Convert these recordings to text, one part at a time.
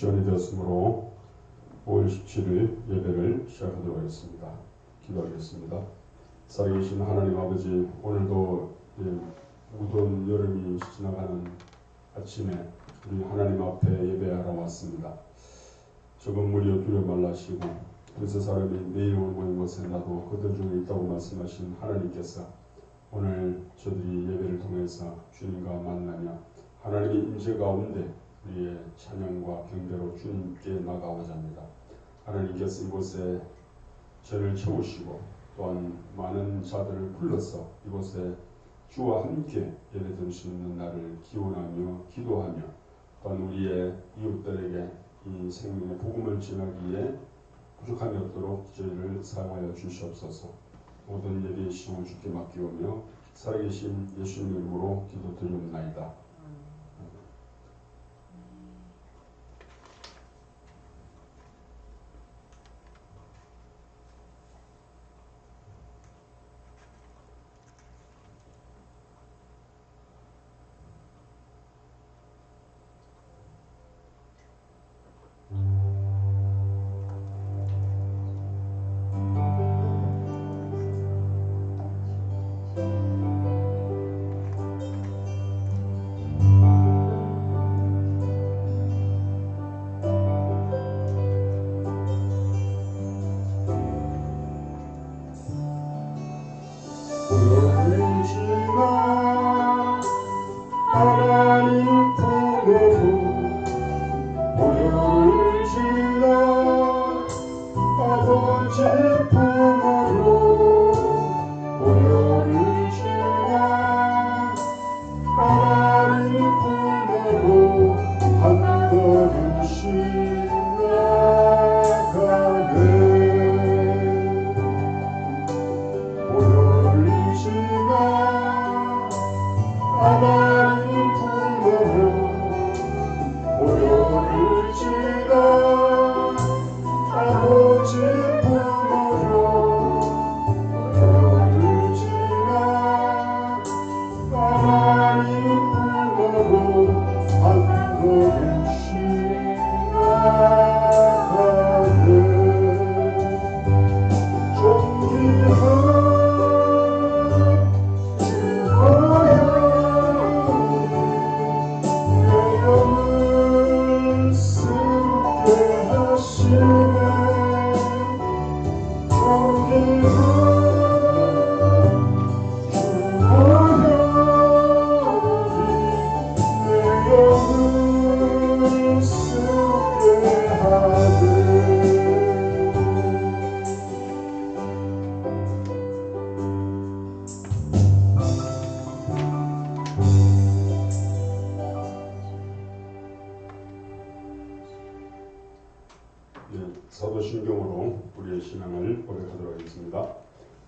전이 되었으므로 5월 17일 예배를 시작하도록 하겠습니다. 기도하겠습니다. 살아계신 하나님 아버지, 오늘도 무더운 여름이 지나가는 아침에 우리 하나님 앞에 예배하러 왔습니다. 저 건물이 두려 말라시고 그래서 사람이 내 이름을 모인 곳에 나도 그들 중에 있다고 말씀하신 하나님께서 오늘 저들이 예배를 통해서 주님과 만나며 하나님의 임재 가운데 우리의 찬양과 경배로 주님께 나가고자 합니다. 하나님께서 이곳에 저를 채우시고 또한 많은 자들을 불러서 이곳에 주와 함께 예배드릴 수 있는 날을 기원하며 기도하며 또한 우리의 이웃들에게 이 생명의 복음을 전하기에 부족함이 없도록 저희를 사용하여 주시옵소서. 모든 예배의 시험을 주께 맡기오며 살아계신 예수님 이름으로 기도드리옵나이다. 사도신경으로 우리의 신앙을 고백하도록 하겠습니다.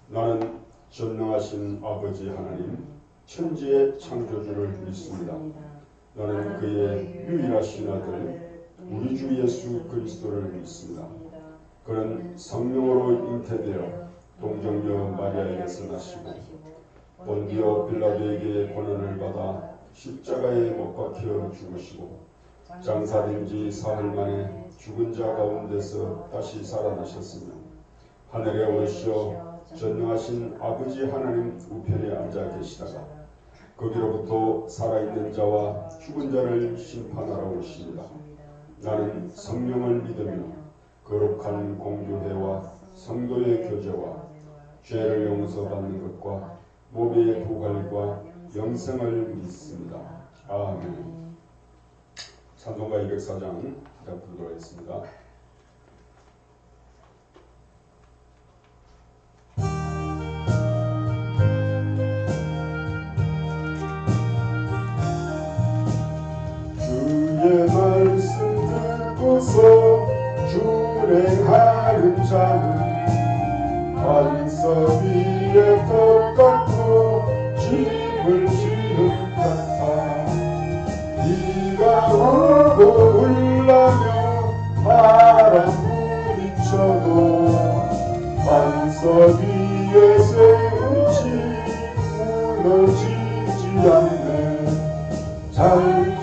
나는 전능하신 아버지 하나님, 천지의 창조주를 믿습니다. 나는 그의 유일하신 아들, 우리 주 예수 그리스도를 믿습니다. 그는 성령으로 잉태되어 동정녀 마리아에게서 나시고 본디오 빌라도에게 고난을 받아 십자가에 못 박혀 죽으시고 장사된 지 사흘 만에 죽은 자 가운데서 다시 살아나셨으며 하늘에 오르시어 전능하신 아버지 하나님 우편에 앉아 계시다가 거기로부터 살아있는 자와 죽은 자를 심판하러 오십니다. 나는 성령을 믿으며 거룩한 공교회와 성도의 교제와 죄를 용서받는 것과 몸의 부활과 영생을 믿습니다. 아멘. 찬송가 204장 부르도록 하겠습니다. 주의 말씀 듣고서 준행하는 자는 반석 위에 돌 같고 짐을 지는 같아. 비가 오고 울라며 바람 부딪혀도 반석 위에 세운 집 무너지지 않네. 잘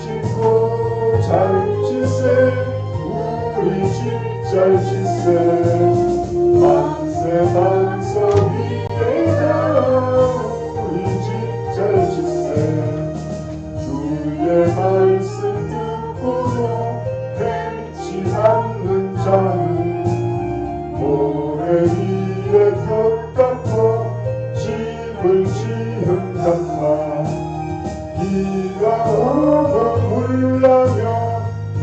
짓고 잘 지세 집잘지세 만세 반석 위에다 우리 집잘지세 주의 말씀 듣고도 행치 않는 자는 모래 위에 벽 깎고 집을 지은 같아 비가 오고 물나며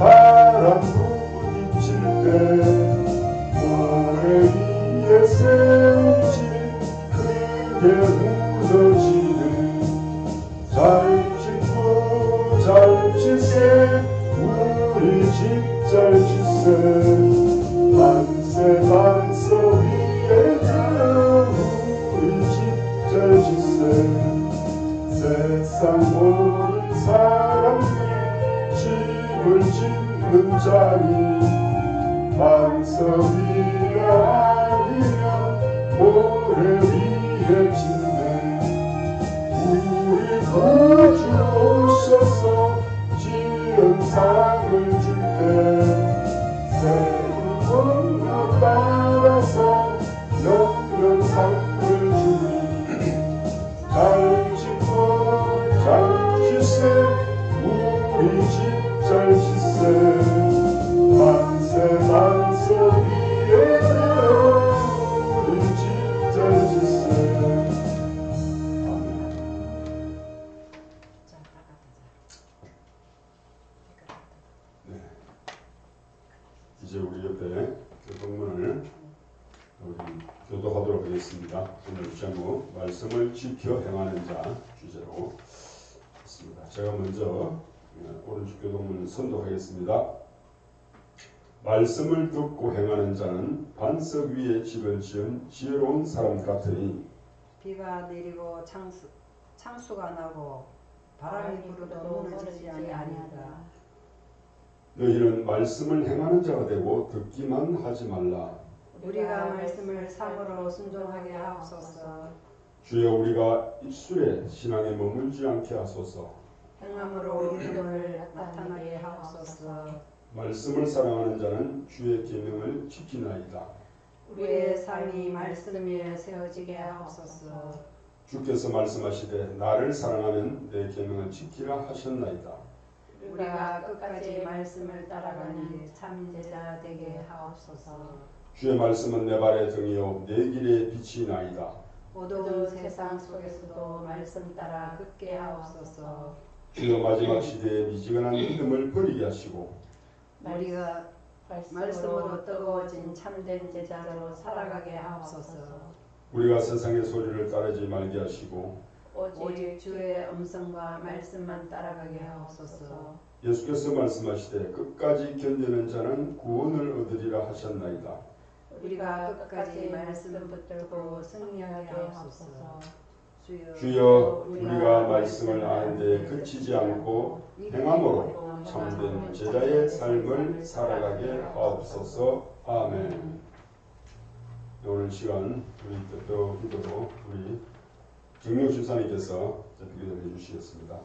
바람 부딪힐 때 모래 위에 세운 집 크게 무너지는 잘 짓고 잘 짓세 우리 집 잘 짓세 만세 반석 위에 든 우리 집 잘 짓세 세상 모든 사람들 집을 짓는 자니 반석 위에 아니면 모래 위에 짓네 우리 구주 오셔서 지은 상을 줄때 새로운 것 따라서 영원 상을 주니 잘 짓고 잘 짓세 우리 집 잘 짓세 만세 반석 위에 우리 집 잘 짓세 네. 이제 우리 옆에 교동문을 우리 교도하도록 하겠습니다. 오늘 제목 말씀을 지켜 행하는 자 주제로 있습니다. 제가 먼저 오른쪽 교동문 선독하겠습니다. 말씀을 듣고 행하는 자는 반석 위에 집을 지은 지혜로운 사람 같으니 비가 내리고 창수가 나고 바람이 불어도 무너지지 아니하리라. 너희는 말씀을 행하는 자가 되고 듣기만 하지 말라. 우리가 말씀을 삶으로 순종하게 하옵소서. 주여 우리가 입술에 신앙에 머물지 않게 하소서. 행함으로 믿음을 나타나게 하옵소서. 말씀을 사랑하는 자는 주의 계명을 지키나이다. 우리의 삶이 말씀 위에 세워지게 하옵소서. 주께서 말씀하시되 나를 사랑하면 내 계명을 지키라 하셨나이다. 우리가 끝까지 말씀을 따라가니 참 제자 되게 하옵소서. 주의 말씀은 내 발의 등이요 내 길의 빛이나이다. 어두운 세상 속에서도 말씀 따라 걷게 하옵소서. 주여 마지막 시대에 미지근한 믿음을 버리게 하시고 우리가 말씀으로 뜨거워진 참된 제자로 살아가게 하옵소서. 우리가 세상의 소리를 따르지 말게 하시고 오직 주의 음성과 말씀만 따라가게 하옵소서. 예수께서 말씀하시되 끝까지 견디는 자는 구원을 얻으리라 하셨나이다. 우리가 끝까지 말씀 붙들고 승리하게 하옵소서. 주여 우리가 말씀을 아는데 그치지 않고 행함으로 참된 제자의 삶을 살아가게 하옵소서. 아멘. 오늘 시간 우리 대표 기도로 우리 정명 집사님께서 기도를 해주시겠습니다.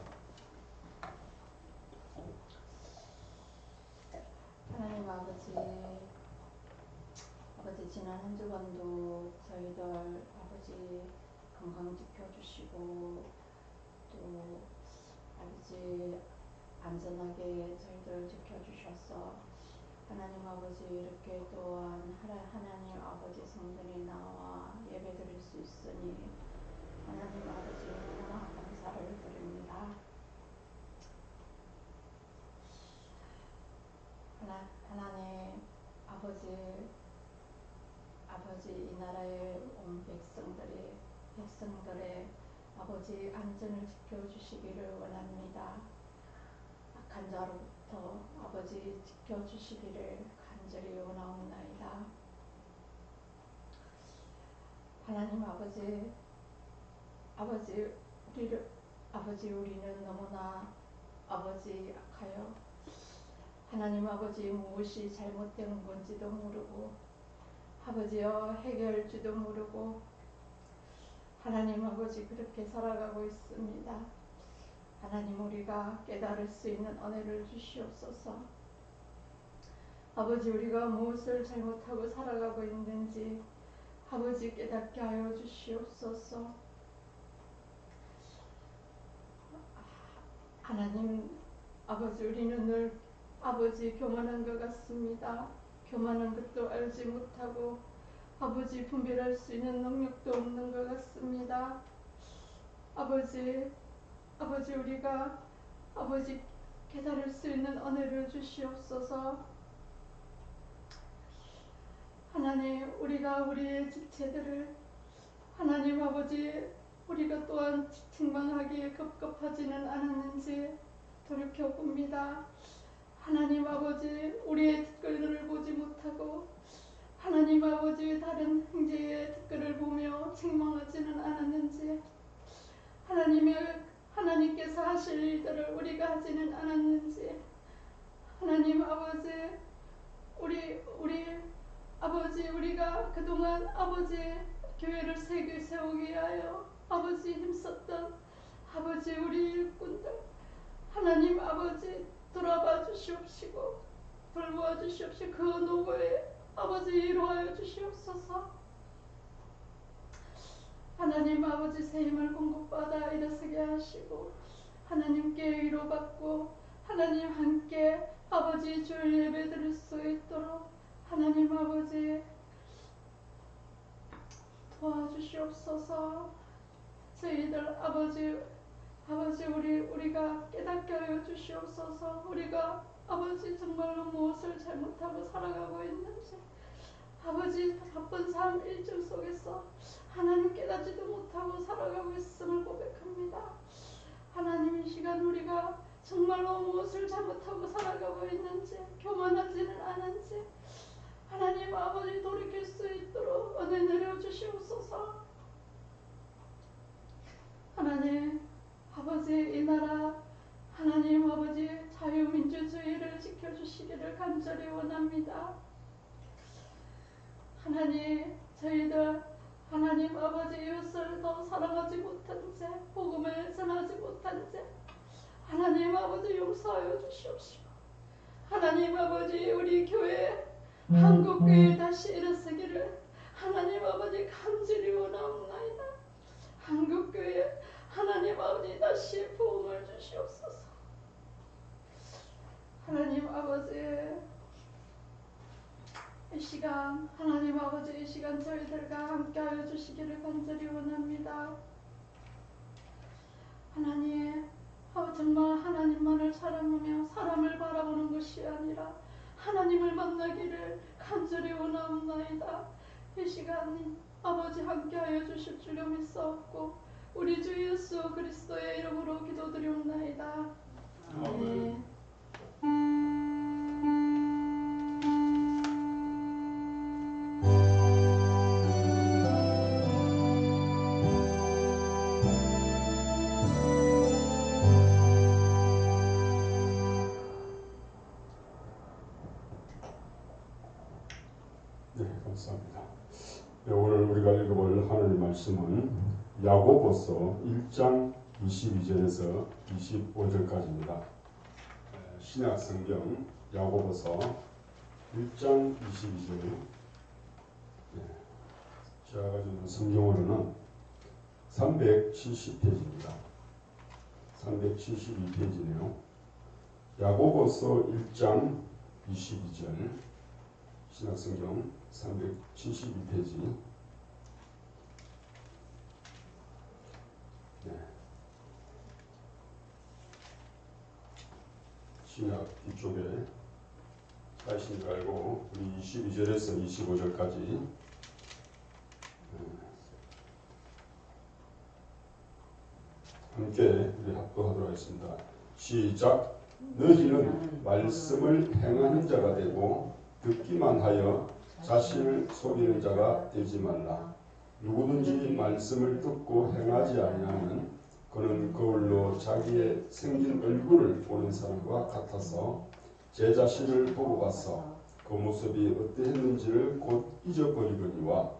하나님 아버지 지난 한 주간도 저희들 아버지 건강 지켜주시고 또 아버지 안전하게 저희들 지켜주셔서 하나님 아버지 이렇게 또한 하나님 아버지 성전에 나와 예배드릴 수 있으니 하나님 아버지 너무나 감사를 드립니다. 하나님 아버지 이 나라의 온 백성들의 아버지 안전을 지켜주시기를 원합니다. 악한 자로부터 아버지 지켜주시기를 간절히 원하옵나이다. 하나님 우리는 너무나 아버지 악하여 하나님 아버지 무엇이 잘못된 건지도 모르고 아버지여 해결할지도 모르고 하나님 아버지 그렇게 살아가고 있습니다. 하나님 우리가 깨달을 수 있는 은혜를 주시옵소서. 아버지 우리가 무엇을 잘못하고 살아가고 있는지 아버지 깨닫게 하여 주시옵소서. 하나님 아버지 우리는 늘 아버지 교만한 것 같습니다. 교만한 것도 알지 못하고 아버지 분별할 수 있는 능력도 없는 것 같습니다. 아버지 우리가 아버지 깨달을 수 있는 은혜를 주시옵소서. 하나님 우리가 우리의 지체들을 하나님 아버지 우리가 또한 책망하기에 급급하지는 않았는지 돌이켜봅니다. 하나님 아버지 우리의 댓글들을 보지 못하고 하나님 아버지 다른 형제의 댓글을 보며 책망하지는 않았는지 하나님께서 하실 일들을 우리가 하지는 않았는지 하나님 아버지 우리 아버지 우리가 그동안 아버지 교회를 세우기 위하여 아버지 힘썼던 아버지 우리 일꾼들 하나님 아버지 돌아봐 주시옵시고 돌보아 주시옵시고 그 노고에 아버지 이루하여 주시옵소서. 하나님 아버지 새 힘을 공급받아 일어서게 하시고 하나님께 위로받고 하나님 함께 아버지 주일 예배 드릴 수 있도록 하나님 아버지 도와주시옵소서. 저희들 아버지 우리가 깨닫게 하여 주시옵소서. 우리가 아버지 정말로 무엇을 잘못하고 살아가고 있는지 아버지 바쁜 삶 일정 속에서 하나님 깨닫지도 못하고 살아가고 있음을 고백합니다. 하나님 이 시간 우리가 정말로 무엇을 잘못하고 살아가고 있는지 교만하지는 않은지 하나님 아버지 돌이킬 수 있도록 은혜 내려주시옵소서. 하나님 아버지 이 나라 하나님 아버지 자유민주주의를 지켜주시기를 간절히 원합니다. 하나님 저희들 하나님 아버지 이웃을 더 사랑하지 못한 죄 복음을 전하지 못한 죄 하나님 아버지 용서하여 주시옵시고 하나님 아버지 우리 교회 한국교회 다시 일어서기를 하나님 아버지 간절히 원하옵나이다. 한국교회 하나님 아버지 다시 부흥을 주시옵소서. 하나님 아버지 이 시간 하나님 아버지 이 시간 저희들과 함께하여 주시기를 간절히 원합니다. 하나님 정말 하나님만을 사랑하며 사람을 바라보는 것이 아니라 하나님을 만나기를 간절히 원하옵나이다. 이 시간 아버지 함께하여 주실 줄로 믿사옵고 우리 주 예수 그리스도의 이름으로 기도드리옵나이다. 아멘. 네, 감사합니다. 네, 오늘 우리가 읽어볼 하나님 말씀은 야고보서 1장 22절에서 25절까지입니다. 신약 성경 야고보서 1장 22절. 제가 가지고 있는 성경으로는 370페이지입니다. 372페이지네요. 야고보서 1장 22절 신약성경 372페이지. 네. 신약 뒤쪽에 사이신 줄 알고 우리 22절에서 25절까지 함께 우리 합독하도록 하겠습니다. 시작. 너희는 말씀을 행하는 자가 되고 듣기만 하여 자신을 속이는 자가 되지 말라. 누구든지 말씀을 듣고 행하지 아니하면 그는 거울로 자기의 생긴 얼굴을 보는 사람과 같아서 제 자신을 보고 봐서 그 모습이 어떠했는지를 곧 잊어버리거니와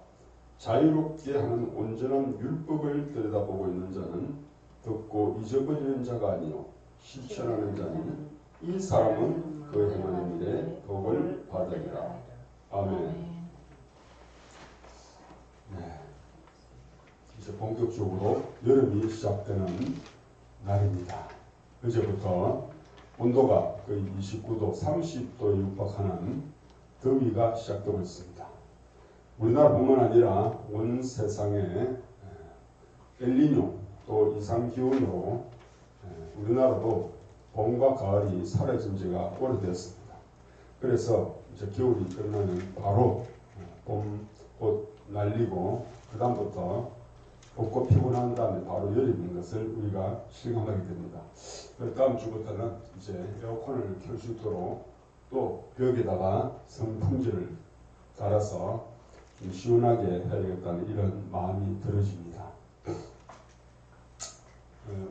자유롭게 하는 온전한 율법을 들여다보고 있는 자는 듣고 잊어버리는 자가 아니요 실천하는 자니 이 사람은 그 행하는 일에 복을 받으리라. 아멘. 네. 이제 본격적으로 여름이 시작되는 날입니다. 어제부터 온도가 거의 29도, 30도에 육박하는 더위가 시작되고 있습니다. 우리나라뿐만 아니라 온 세상에 엘니뇨 또 이상기온으로 우리나라도 봄과 가을이 사라진 지가 오래되었습니다. 그래서 이제 겨울이 끝나면 바로 봄꽃 날리고 그 다음부터 벚꽃 피고 난 다음에 바로 여름인 것을 우리가 실감하게 됩니다. 그 다음 주부터는 이제 에어컨을 켤 수 있도록 또 벽에다가 선풍기를 달아서 좀 시원하게 해야겠다는 이런 마음이 들어집니다.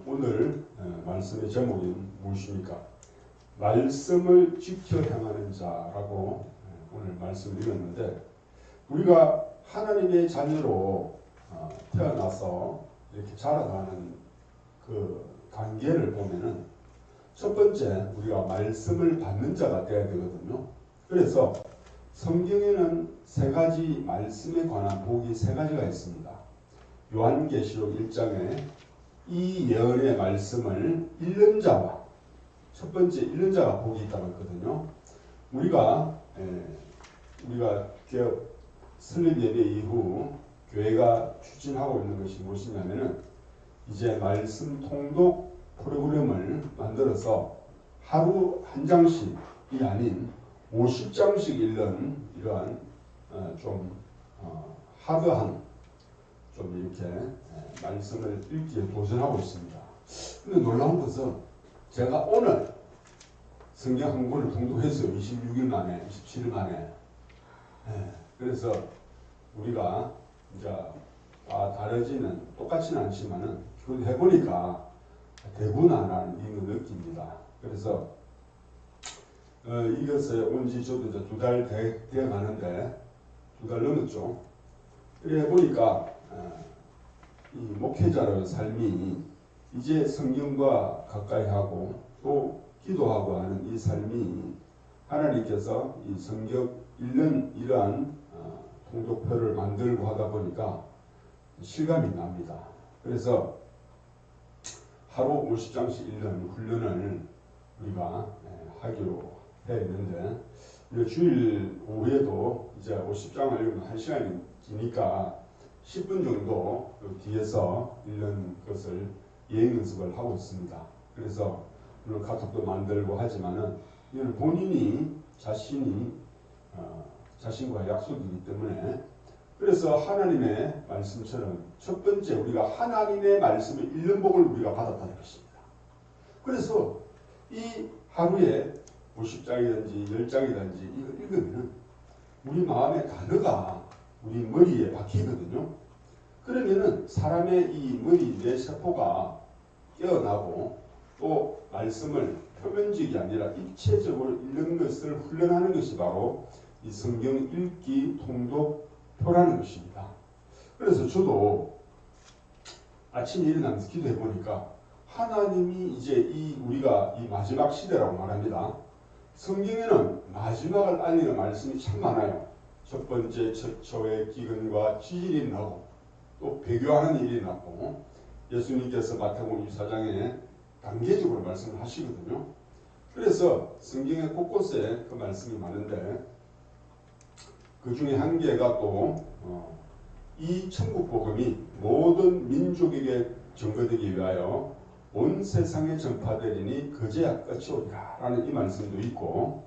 오늘 말씀의 제목이 무엇입니까? 말씀을 지켜 행하는 자라고 오늘 말씀을 읽었는데, 우리가 하나님의 자녀로 태어나서 이렇게 자라가는 그 단계를 보면은 첫 번째 우리가 말씀을 받는 자가 되어야 되거든요. 그래서 성경에는 세 가지 말씀에 관한 복이 세 가지가 있습니다. 요한계시록 1장에 이 예언의 말씀을 읽는 자와 첫 번째 읽는 자가 복이 있다고 했거든요. 우리가 개업 설립 예배 이후 교회가 추진하고 있는 것이 무엇이냐면은 이제 말씀 통독 프로그램을 만들어서 하루 한 장씩이 아닌 50장씩 읽는 이러한 좀 하드한 좀 이렇게 말씀을 읽기에 도전하고 있습니다. 근데 놀라운 것은 제가 오늘 성경 한 권을 통독했어요. 26일 만에, 27일 만에. 그래서 우리가 이제 다 다르지는 똑같지는 않지만은 해보니까 되구나라는 이걸 느낍니다. 그래서 이것에 온지 저도 이제 2달 되어 가는데 2달 넘었죠. 그래 보니까 이 목회자의 삶이 이제 성경과 가까이 하고 또 기도하고 하는 이 삶이 하나님께서 이 성경 읽는 이러한 통독표를 만들고 하다 보니까 실감이 납니다. 그래서 하루 50장씩 읽는 훈련을 우리가 하기로 해 있는데, 주일 오후에도 이제 50장을 읽으면 1시간이 기니까 10분 정도 뒤에서 읽는 것을 예행 연습을 하고 있습니다. 그래서 물론 카톡도 만들고 하지만은 이건 본인이 자신과 약속이기 때문에, 그래서 하나님의 말씀처럼 첫 번째 우리가 하나님의 말씀을 읽는 복을 우리가 받았다는 것입니다. 그래서 이 하루에 50장이든지 10장이든지 이걸 읽으면 우리 마음의 단어가 우리 머리에 박히거든요. 그러면은 사람의 이 머리 내 세포가 깨어나고 또 말씀을 표면적이 아니라 입체적으로 읽는 것을 훈련하는 것이 바로 이 성경 읽기 통독표라는 것입니다. 그래서 저도 아침에 일어나면서 기도해 보니까 하나님이 이제 우리가 이 마지막 시대라고 말합니다. 성경에는 마지막을 알리는 말씀이 참 많아요. 첫 번째 처처의 기근과 지진이 일어나고 또 배교하는 일이 일어나고, 예수님께서 마태복음 24장에 단계적으로 말씀을 하시거든요. 그래서 성경의 곳곳에 그 말씀이 많은데, 그 중에 한 개가 또 이 천국 복음이 모든 민족에게 전거되기 위하여 온 세상에 전파되리니 그제야 끝이 오리라 라는 이 말씀도 있고,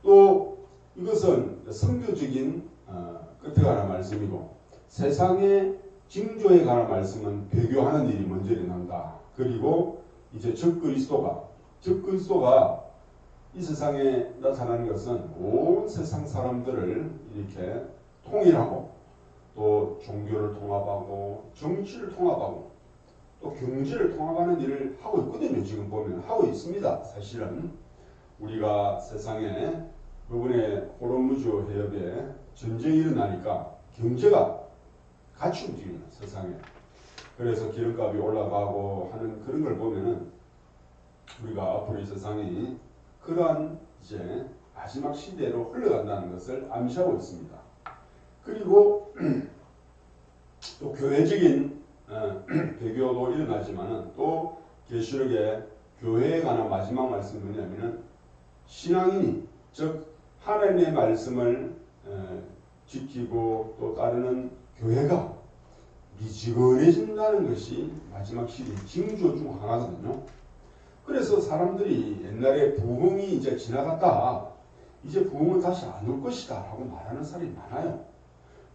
또 이것은 선교적인 끝에 관한 말씀이고, 세상의 징조에 관한 말씀은 배교하는 일이 먼저 일어난다. 그리고 이제 적그리스도가 이 세상에 나타나는 것은 온 세상 사람들을 이렇게 통일하고 또 종교를 통합하고 정치를 통합하고 또 경제를 통합하는 일을 하고 있거든요. 지금 보면 하고 있습니다. 사실은 우리가 세상에 이번에 호르무즈 해협에 전쟁이 일어나니까 경제가 같이 움직이는 세상에. 그래서 기름값이 올라가고 하는 그런 걸 보면은 우리가 앞으로 이 세상이 그러한 이제 마지막 시대로 흘러간다는 것을 암시하고 있습니다. 그리고 또 교회적인 배교도 일어나지만은 또 계시록의 교회에 관한 마지막 말씀이 뭐냐면은 신앙인이 즉 하나님의 말씀을 지키고 또 따르는 교회가 미지근해진다는 것이 마지막 시대 징조 중 하나거든요. 그래서 사람들이 옛날에 부흥이 이제 지나갔다, 이제 부흥은 다시 안 올 것이다 라고 말하는 사람이 많아요.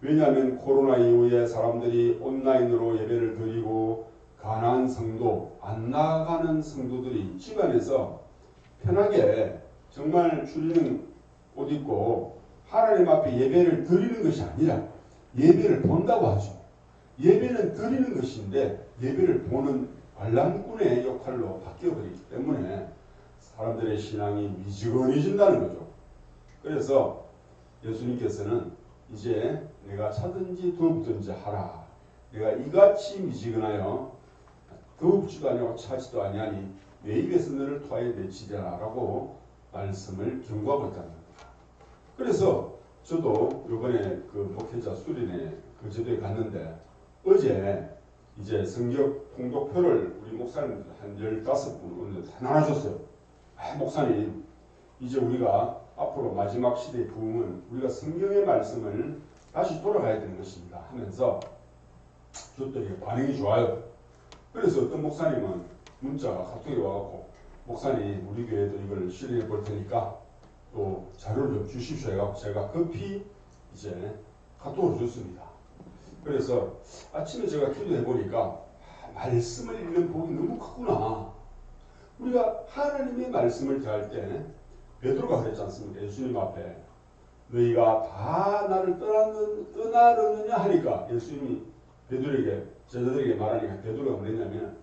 왜냐하면 코로나 이후에 사람들이 온라인으로 예배를 드리고 가난한 성도, 안 나가는 성도들이 집안에서 편하게 정말 추리는 옷 입고 하나님 앞에 예배를 드리는 것이 아니라 예배를 본다고 하죠. 예배는 드리는 것인데 예배를 보는 관람꾼의 역할로 바뀌어버리기 때문에 사람들의 신앙이 미지근해진다는 거죠. 그래서 예수님께서는 이제 내가 차든지 더웁든지 하라. 내가 이같이 미지근하여 더웁지도 아니하고 차지도 아니하니 내 입에서 너를 토하여 내치리라 라고 말씀을 경고하고 있다는 겁니다. 그래서 저도 이번에 그 목회자 수련회 그 제도에 갔는데 어제 이제 성경 통독표를 우리 목사님들 한 15분 오늘 다 나눠줬어요. 목사님, 이제 우리가 앞으로 마지막 시대의 부흥은 우리가 성경의 말씀을 다시 돌아가야 되는 것입니다 하면서 줬더니 반응이 좋아요. 그래서 어떤 목사님은 문자가 카톡이 와갖고 목사님 우리 교회도 이걸 실행해 볼 테니까 또 자료를 좀 주십시오 해갖고 제가 급히 이제 카톡을 줬습니다. 그래서 아침에 제가 기도해 보니까 말씀을 읽는 복이 너무 크구나. 우리가 하나님의 말씀을 대할 때 베드로가 그랬지 않습니까? 예수님 앞에 너희가 다 나를 떠나느냐 하니까 예수님이 베드로에게 제자들에게 말하니까 베드로가 그랬냐면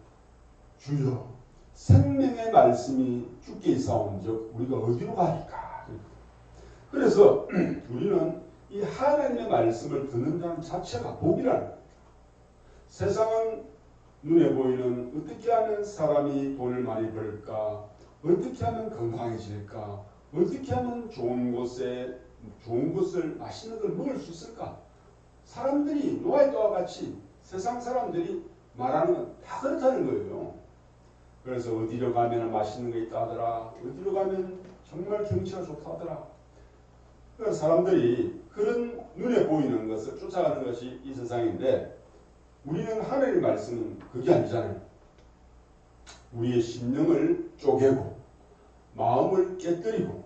주여 생명의 말씀이 주께 있사온즉 우리가 어디로 가리까? 그래서 우리는 이 하나님의 말씀을 듣는다는 자체가 복이라는 거예요. 세상은 눈에 보이는 어떻게 하면 사람이 돈을 많이 벌까? 어떻게 하면 건강해질까? 어떻게 하면 좋은 것을 맛있는 걸 먹을 수 있을까? 사람들이 노아의 때와 같이 세상 사람들이 말하는 건 다 그렇다는 거예요. 그래서 어디로 가면 맛있는 게 있다 하더라. 어디로 가면 정말 경치가 좋다 하더라. 그러니까 사람들이 그런 눈에 보이는 것을 쫓아가는 것이 이 세상인데 우리는 하나님의 말씀은 그게 아니잖아요. 우리의 심령을 쪼개고 마음을 깨뜨리고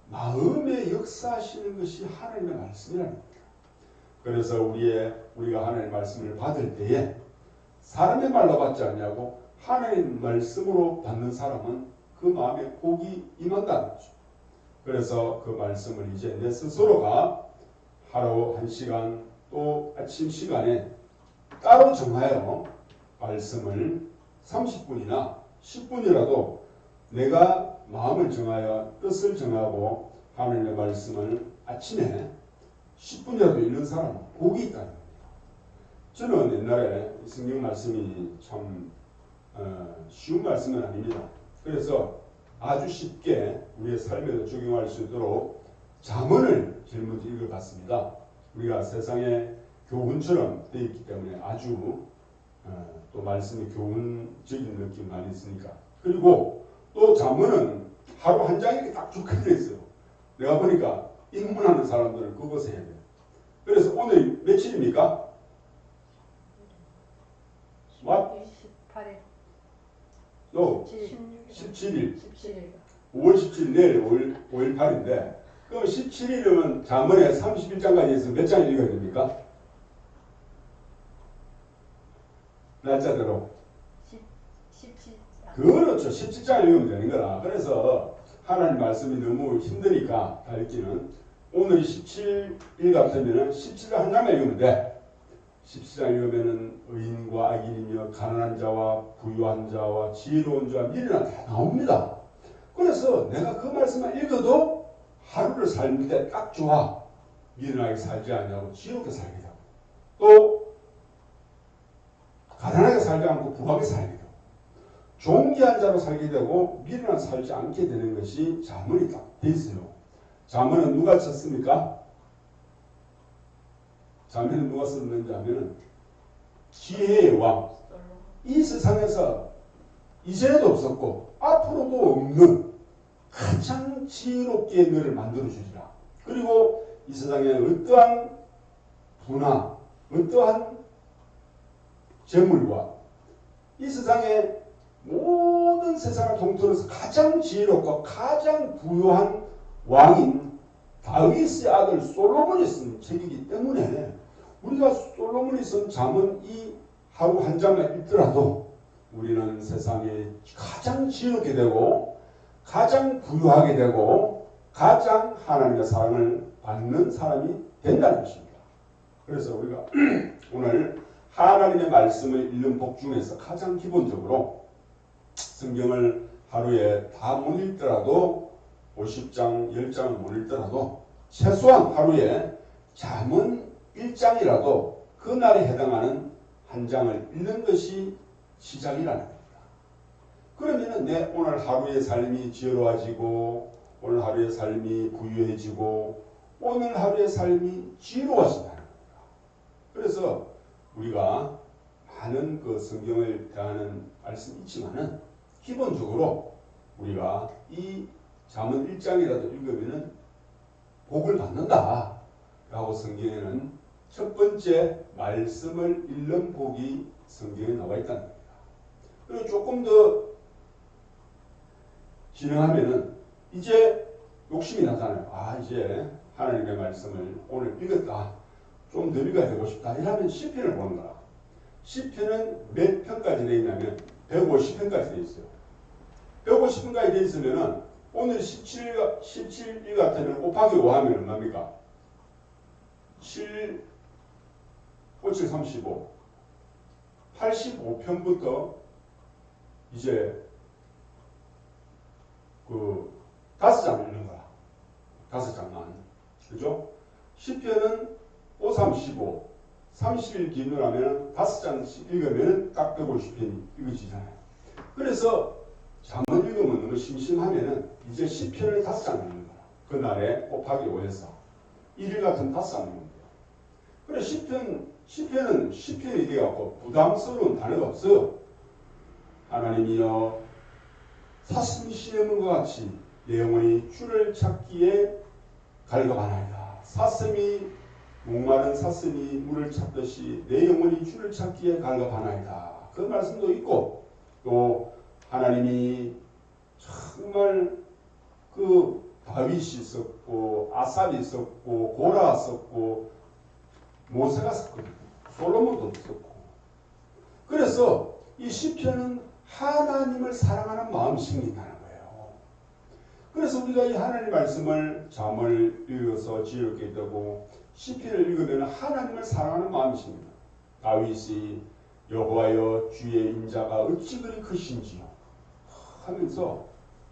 마음에 역사하시는 것이 하나님의 말씀이라는 겁니다. 그래서 우리가 하나님의 말씀을 받을 때에 사람의 말로 받지 않냐고 하나님의 말씀으로 받는 사람은 그 마음에 복이 임한다는 거죠. 그래서 그 말씀을 이제 내 스스로가 하루 1시간 또 아침 시간에 따로 정하여 말씀을 30분이나 10분이라도 내가 마음을 정하여 뜻을 정하고 하나님의 말씀을 아침에 10분이라도 읽는 사람은 복이 있다는 겁니다. 저는 옛날에 성경 말씀이 참 쉬운 말씀은 아닙니다. 그래서 아주 쉽게 우리의 삶에도 적용할 수 있도록 잠언을 제일 먼저 읽어봤습니다. 우리가 세상에 교훈처럼 되어 있기 때문에 아주 또 말씀이 교훈적인 느낌이 많이 있으니까. 그리고 또 잠언은 하루 한 장이 이렇게 딱 적혀져 있어요. 내가 보니까 입문하는 사람들은 그것을 해야 돼요. 그래서 오늘 며칠입니까? 28일. 17일. 17일. 5월 17일 내일 5월 8일인데 그럼 17일이면 잠언에 31장까지 해서 몇 장 읽어야 됩니까? 날짜대로. 17장. 그렇죠. 17장 읽으면 되는 거라. 그래서 하나님 말씀이 너무 힘드니까 다 읽기는 오늘이 17일 같으면 17장 한 장만 읽으면 돼. 17장 읽으면 의인과 악인이며 가난한 자와 부유한 자와 지혜로운 자와 미련한 다 나옵니다. 그래서 내가 그 말씀만 읽어도 하루를 살 때 딱 좋아. 미련하게 살지 않냐고 지혜롭게 살게 되고 또 가난하게 살지 않고 부하게 살게 되고 존귀한 자로 살게 되고 미련한 살지 않게 되는 것이 잠언이 딱 돼 있어요. 잠언은 누가 썼습니까? 잠언은 누가 썼는지 하면은 지혜의 왕. 이 세상에서 이전에도 없었고 앞으로도 없는 가장 지혜롭게 너를 만들어주리라. 그리고 이 세상에 어떠한 부나 어떠한 재물과 이 세상에 모든 세상을 통틀어서 가장 지혜롭고 가장 부유한 왕인 다윗의 아들 솔로몬이 쓴 책이기 때문에 우리가 솔로몬이 쓴 잠언 이 하루 한 장만 읽더라도 우리는 세상에 가장 지혜롭게 되고 가장 부유하게 되고 가장 하나님의 사랑을 받는 사람이 된다는 것입니다. 그래서 우리가 오늘 하나님의 말씀을 읽는 복 중에서 가장 기본적으로 성경을 하루에 다 못 읽더라도 50장, 10장을 못 읽더라도 최소한 하루에 잠언 1장이라도 그날에 해당하는 한 장을 읽는 것이 시작이라는 겁니다. 그러면 내 오늘 하루의 삶이 지혜로워지고 오늘 하루의 삶이 부유해지고 오늘 하루의 삶이 지혜로워진다는 겁니다. 그래서 우리가 많은 그 성경을 대하는 말씀이 있지만은 기본적으로 우리가 이 잠언 1장이라도 읽으면은 복을 받는다 라고 성경에는 첫 번째 말씀을 읽는 복이 성경에 나와 있다는 겁니다. 그리고 조금 더 진행하면은 이제 욕심이 나잖아요. 아, 이제 하나님의 말씀을 오늘 읽었다. 좀 더 읽어야 되고 싶다. 이러면 시편을 보는 거라. 시편은 몇 편까지 되어 있냐면 150편까지 되어 있어요. 150편까지 되어 있으면은 오늘 17일 같으면 곱하기 5 하면 얼마입니까? 7, 5, 7, 35. 85편부터 이제 그 5장 읽는 거야. 5장만. 그죠? 10편은 5, 35. 30일 기준하면 5장씩 읽으면 딱 150편이 읽어지잖아요. 그래서 잠언 읽으면 너무 심심하면은 이제 10편을 5장 읽는 거야. 그날에 곱하기 5해서. 1일 같은 5장 읽는 거야. 그래 10편은 10편이 되어갖고 부담스러운 단어가 없어요. 하나님이여 사슴이 시내 물과 같이 내 영혼이 주를 찾기에 갈급하나이다. 목마른 사슴이 물을 찾듯이 내 영혼이 주를 찾기에 갈급하나이다. 그 말씀도 있고 또 하나님이 정말 그 다윗이 있었고 아삽이 있었고 고라가 있었고 모세가 있었거든요. 솔로몬도 있었고. 그래서 이 시편은 하나님을 사랑하는 마음이 생긴다는 거예요. 그래서 우리가 이 하나님 말씀을 잠을 읽어서 지혜롭게 되고 시편을 읽으면 하나님을 사랑하는 마음이 생깁니다. 다윗이 여호와여 주의 인자가 어찌 그리 크신지요 하면서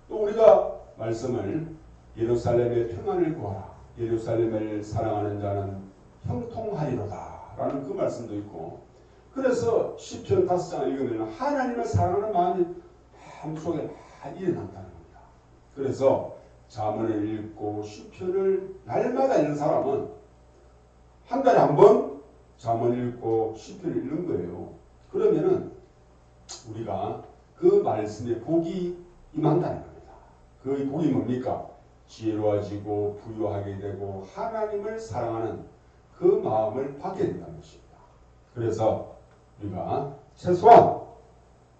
또 우리가 말씀을 예루살렘의 평안을 구하라. 예루살렘을 사랑하는 자는 형통하리로다 라는 그 말씀도 있고 그래서 시편 5장을 읽으면 하나님을 사랑하는 마음이 마음속에 다 일어난다는 겁니다. 그래서 잠언을 읽고 시편을 날마다 읽는 사람은 한 달에 한 번 잠언을 읽고 시편을 읽는 거예요. 그러면은 우리가 그 말씀에 복이 임한다는 겁니다. 그 복이 뭡니까? 지혜로워지고 부유하게 되고 하나님을 사랑하는 그 마음을 받게 된다는 것입니다. 그래서 우리가 최소한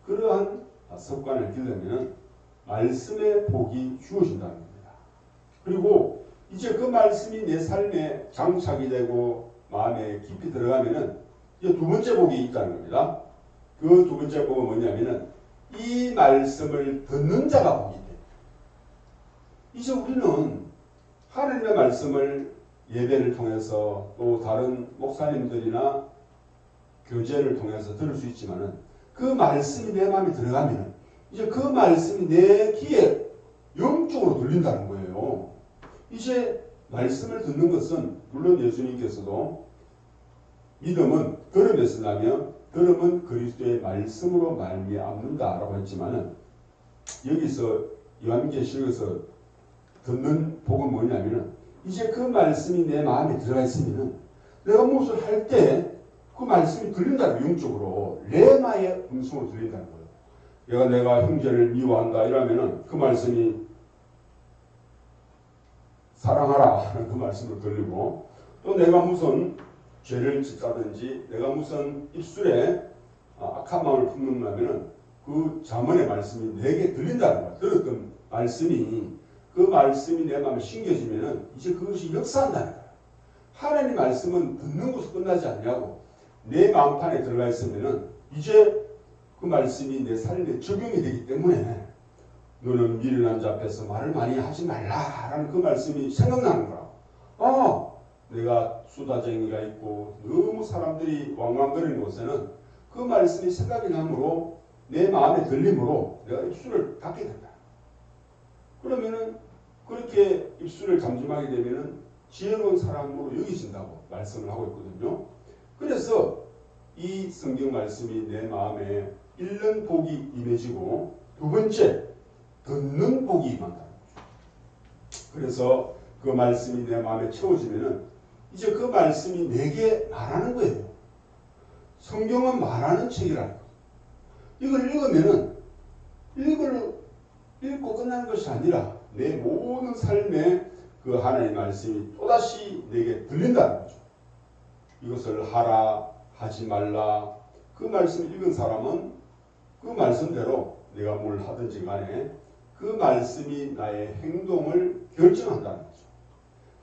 그러한 습관을 기르려면 말씀의 복이 주어진다는 겁니다. 그리고 이제 그 말씀이 내 삶에 장착이 되고 마음에 깊이 들어가면은 이제 두 번째 복이 있다는 겁니다. 그 두 번째 복은 뭐냐면은 이 말씀을 듣는 자가 복이 돼요. 이제 우리는 하나님의 말씀을 예배를 통해서 또 다른 목사님들이나 교제를 통해서 들을 수 있지만은 그 말씀이 내 마음에 들어가면 이제 그 말씀이 내 귀에 영적으로 들린다는 거예요. 이제 말씀을 듣는 것은 물론 예수님께서도 믿음은 들음에서 나며 들음은 그리스도의 말씀으로 말미암는다라고 했지만은 여기서 요한계시록에서 듣는 복은 뭐냐면은 이제 그 말씀이 내 마음에 들어가 있으면은 내가 무엇을 할 때 그 말씀이 들린다는 영적으로 레마의 음성으로 들린다는 거예요. 내가 형제를 미워한다 이러면은 그 말씀이 사랑하라 하는 그 말씀으로 들리고 또 내가 무슨 죄를 짓다든지 내가 무슨 입술에 악한 마음을 품는다면은 그 잠언의 말씀이 내게 들린다는 거야. 들었던 말씀이 그 말씀이 내 마음에 심겨지면은 이제 그것이 역사한다는 거야. 하나님 말씀은 듣는 것으로 끝나지 않냐고. 내 마음판에 들어가 있으면은 이제 그 말씀이 내 삶에 적용이 되기 때문에 너는 미련한 자 앞에서 말을 많이 하지 말라라는 그 말씀이 생각나는 거야. 내가 수다쟁이가 있고 너무 사람들이 왕왕거리는 곳에는 그 말씀이 생각이 나므로 내 마음에 들림으로 내가 입술을 닫게 된다. 그러면은 그렇게 입술을 잠잠하게 되면은 지혜로운 사람으로 여기진다고 말씀을 하고 있거든요. 그래서 이 성경 말씀이 내 마음에 읽는 복이 임해지고 두 번째 듣는 복이 임한다. 그래서 그 말씀이 내 마음에 채워지면은 이제 그 말씀이 내게 말하는 거예요. 성경은 말하는 책이라는 거. 이걸 읽으면은 읽고 끝나는 것이 아니라 내 모든 삶에 그 하나님의 말씀이 또다시 내게 들린다는 거죠. 이것을 하라, 하지 말라. 그 말씀을 읽은 사람은 그 말씀대로 내가 뭘 하든지 간에 그 말씀이 나의 행동을 결정한다는 거죠.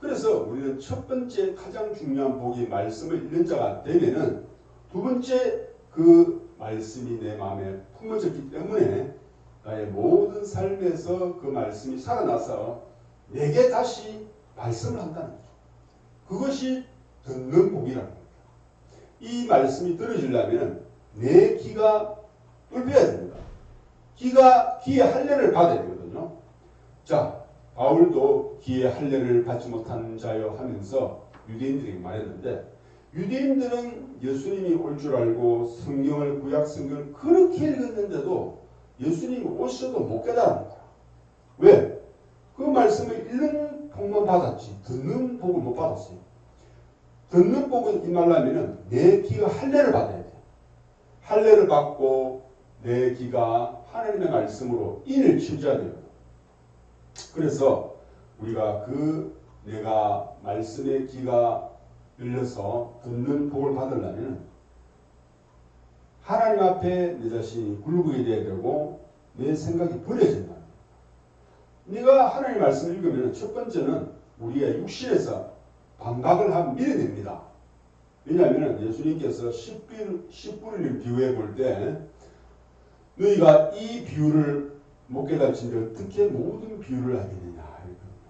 그래서 우리는 첫 번째 가장 중요한 복이 말씀을 읽는 자가 되면은 두 번째 그 말씀이 내 마음에 품어졌기 때문에 나의 모든 삶에서 그 말씀이 살아나서 내게 다시 말씀을 한다는 거죠. 그것이 듣는 복이라는 겁니다. 이 말씀이 들어지려면 내 귀가 뚫려야 됩니다. 귀의 할례를 받아야 되거든요. 자, 바울도 귀의 할례를 받지 못한 자여 하면서 유대인들에게 말했는데 유대인들은 예수님이 올 줄 알고 성경을 구약 성경을 그렇게 읽었는데도 예수님이 오셔도 못 깨달았다. 왜? 그 말씀을 읽는 복만 받았지 듣는 복을 못 받았어요. 듣는 복은 임하려면 내 귀가 할례를 받아야 돼. 할례를 받고 내 귀가 하나님의 말씀으로 인을 치줘야 돼요. 그래서 우리가 내가 말씀의 귀가 열려서 듣는 복을 받으려면 하나님 앞에 내 자신이 굴복이 돼야 되고 내 생각이 버려진다. 네가 하나님의 말씀을 읽으면 첫 번째는 우리가 육신에서 반박을 하면 밀어냅니다. 왜냐하면 예수님께서 씨 뿌리를 비유해 볼 때 너희가 이 비유를 못 깨달으신데 어떻게 모든 비유를 알겠느냐.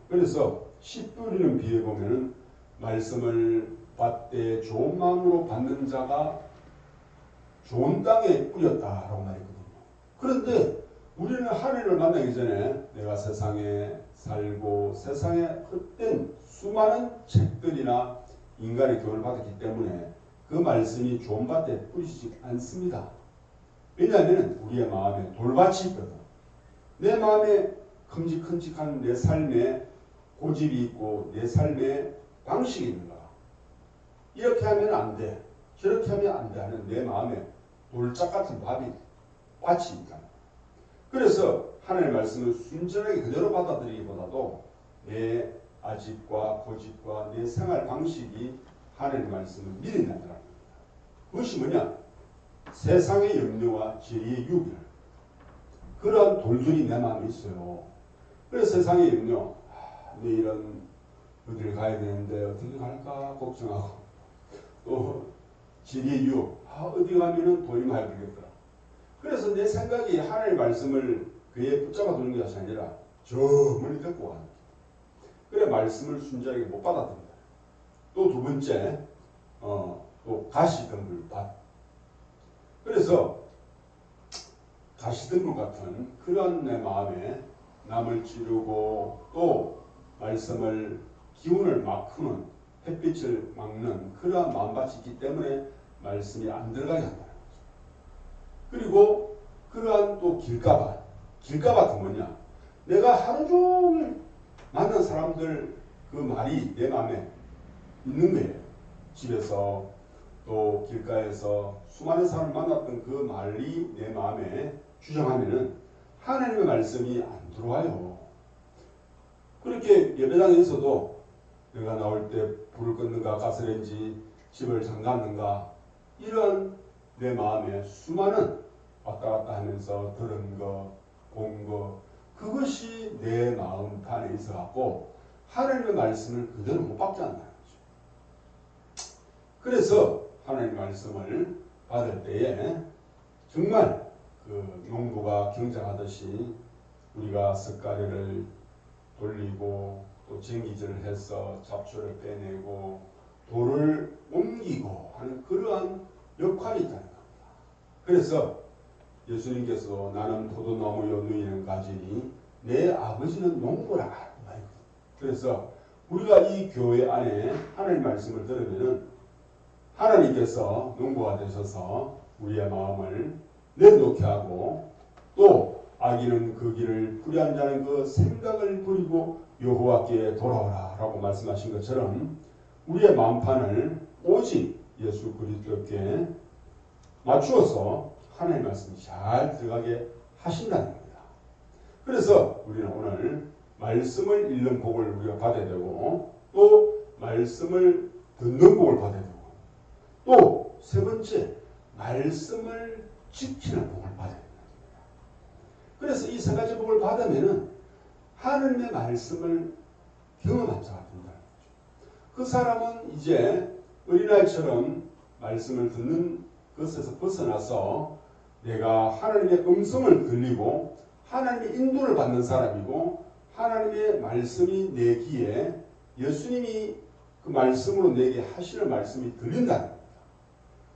그래서 씨 뿌리는 비유해 보면은 말씀을 받되 좋은 마음으로 받는 자가 좋은 땅에 뿌렸다라고 말했거든요. 그런데 우리는 하나님을 만나기 전에 내가 세상에 살고 세상에 헛된 수많은 책들이나 인간의 교훈을 받았기 때문에 그 말씀이 좋은 밭에 뿌리지 않습니다. 왜냐하면 우리의 마음에 돌밭이 있거든. 내 마음에 큼직큼직한 내 삶에 고집이 있고 내 삶에 방식이 있는 거야. 이렇게 하면 안 돼. 저렇게 하면 안 돼 하는 내 마음에 돌짝 같은 밭이 있다. 그래서 하나님의 말씀을 순전하게 그대로 받아들이기보다도 내 아집과 고집과 내 생활 방식이 하나님의 말씀을 믿는다는 겁니다. 그것이 뭐냐? 세상의 염려와 죄의 유별. 그러한 돌들이 내 마음에 있어요. 그래서 세상의 염려, 내일은 어디를 가야 되는데 어떻게 갈까 걱정하고 또 죄의 유혹, 어디 가면은 돈이 많이 들겠더라. 그래서 내 생각이 하나님의 말씀을 그에 붙잡아 두는 것이 아니라 저 멀리 데리고 가는 거예요. 그래 말씀을 순전하게 못 받아들인다. 또 두 번째 또 가시덤불 밭. 그래서 가시덤불 같은 그런 내 마음에 남을 찌르고 또 말씀을 기운을 막 푸는 햇빛을 막는 그러한 마음밭이 있기 때문에 말씀이 안 들어가게 한다는 거죠. 그리고 그러한 또 길가밭은 뭐냐? 내가 하루 종일 만난 사람들 그 말이 내 마음에 있는 거예요. 집에서 또 길가에서 수많은 사람을 만났던 그 말이 내 마음에 주정하면은 하나님의 말씀이 안 들어와요. 그렇게 예배당에서도 내가 나올 때 불을 껐는가 가스레인지 집을 잠갔는가 이런 내 마음에 수많은 왔다 갔다 하면서 들은 거, 본 거 그것이 내 마음 안에 있어 갖고 하나님의 말씀을 그대로 못 받게 한다는 거죠. 그래서 하나님의 말씀을 받을 때에 정말 그 농부가 경작하듯이 우리가 석가래를 돌리고 또 쟁기질을 해서 잡초를 빼내고 돌을 옮기고 하는 그러한 역할이 있다는 겁니다. 그래서 예수님께서 나는 포도나무요 너희는 가지니 내 아버지는 농부라. 그래서 우리가 이 교회 안에 하나님 말씀을 들으면은 하나님께서 농부가 되셔서 우리의 마음을 내놓게 하고 또 악인은 그 길을 불의한 자는 그 생각을 버리고 여호와께 돌아오라 라고 말씀하신 것처럼 우리의 마음판을 오직 예수 그리스도께 맞추어서 하나님의 말씀이 잘 들어가게 하신다는 겁니다. 그래서 우리는 오늘 말씀을 읽는 복을 우리가 받아야 되고 또 말씀을 듣는 복을 받아야 되고 또 세 번째 말씀을 지키는 복을 받아야 됩니다. 그래서 이 세 가지 복을 받으면은 하나님의 말씀을 경험한 자가 된다는 거죠. 그 사람은 이제 어린아이처럼 말씀을 듣는 것에서 벗어나서 내가 하나님의 음성을 들리고 하나님의 인도를 받는 사람이고 하나님의 말씀이 내 귀에 예수님이 그 말씀으로 내게 하시는 말씀이 들린다는 겁니다.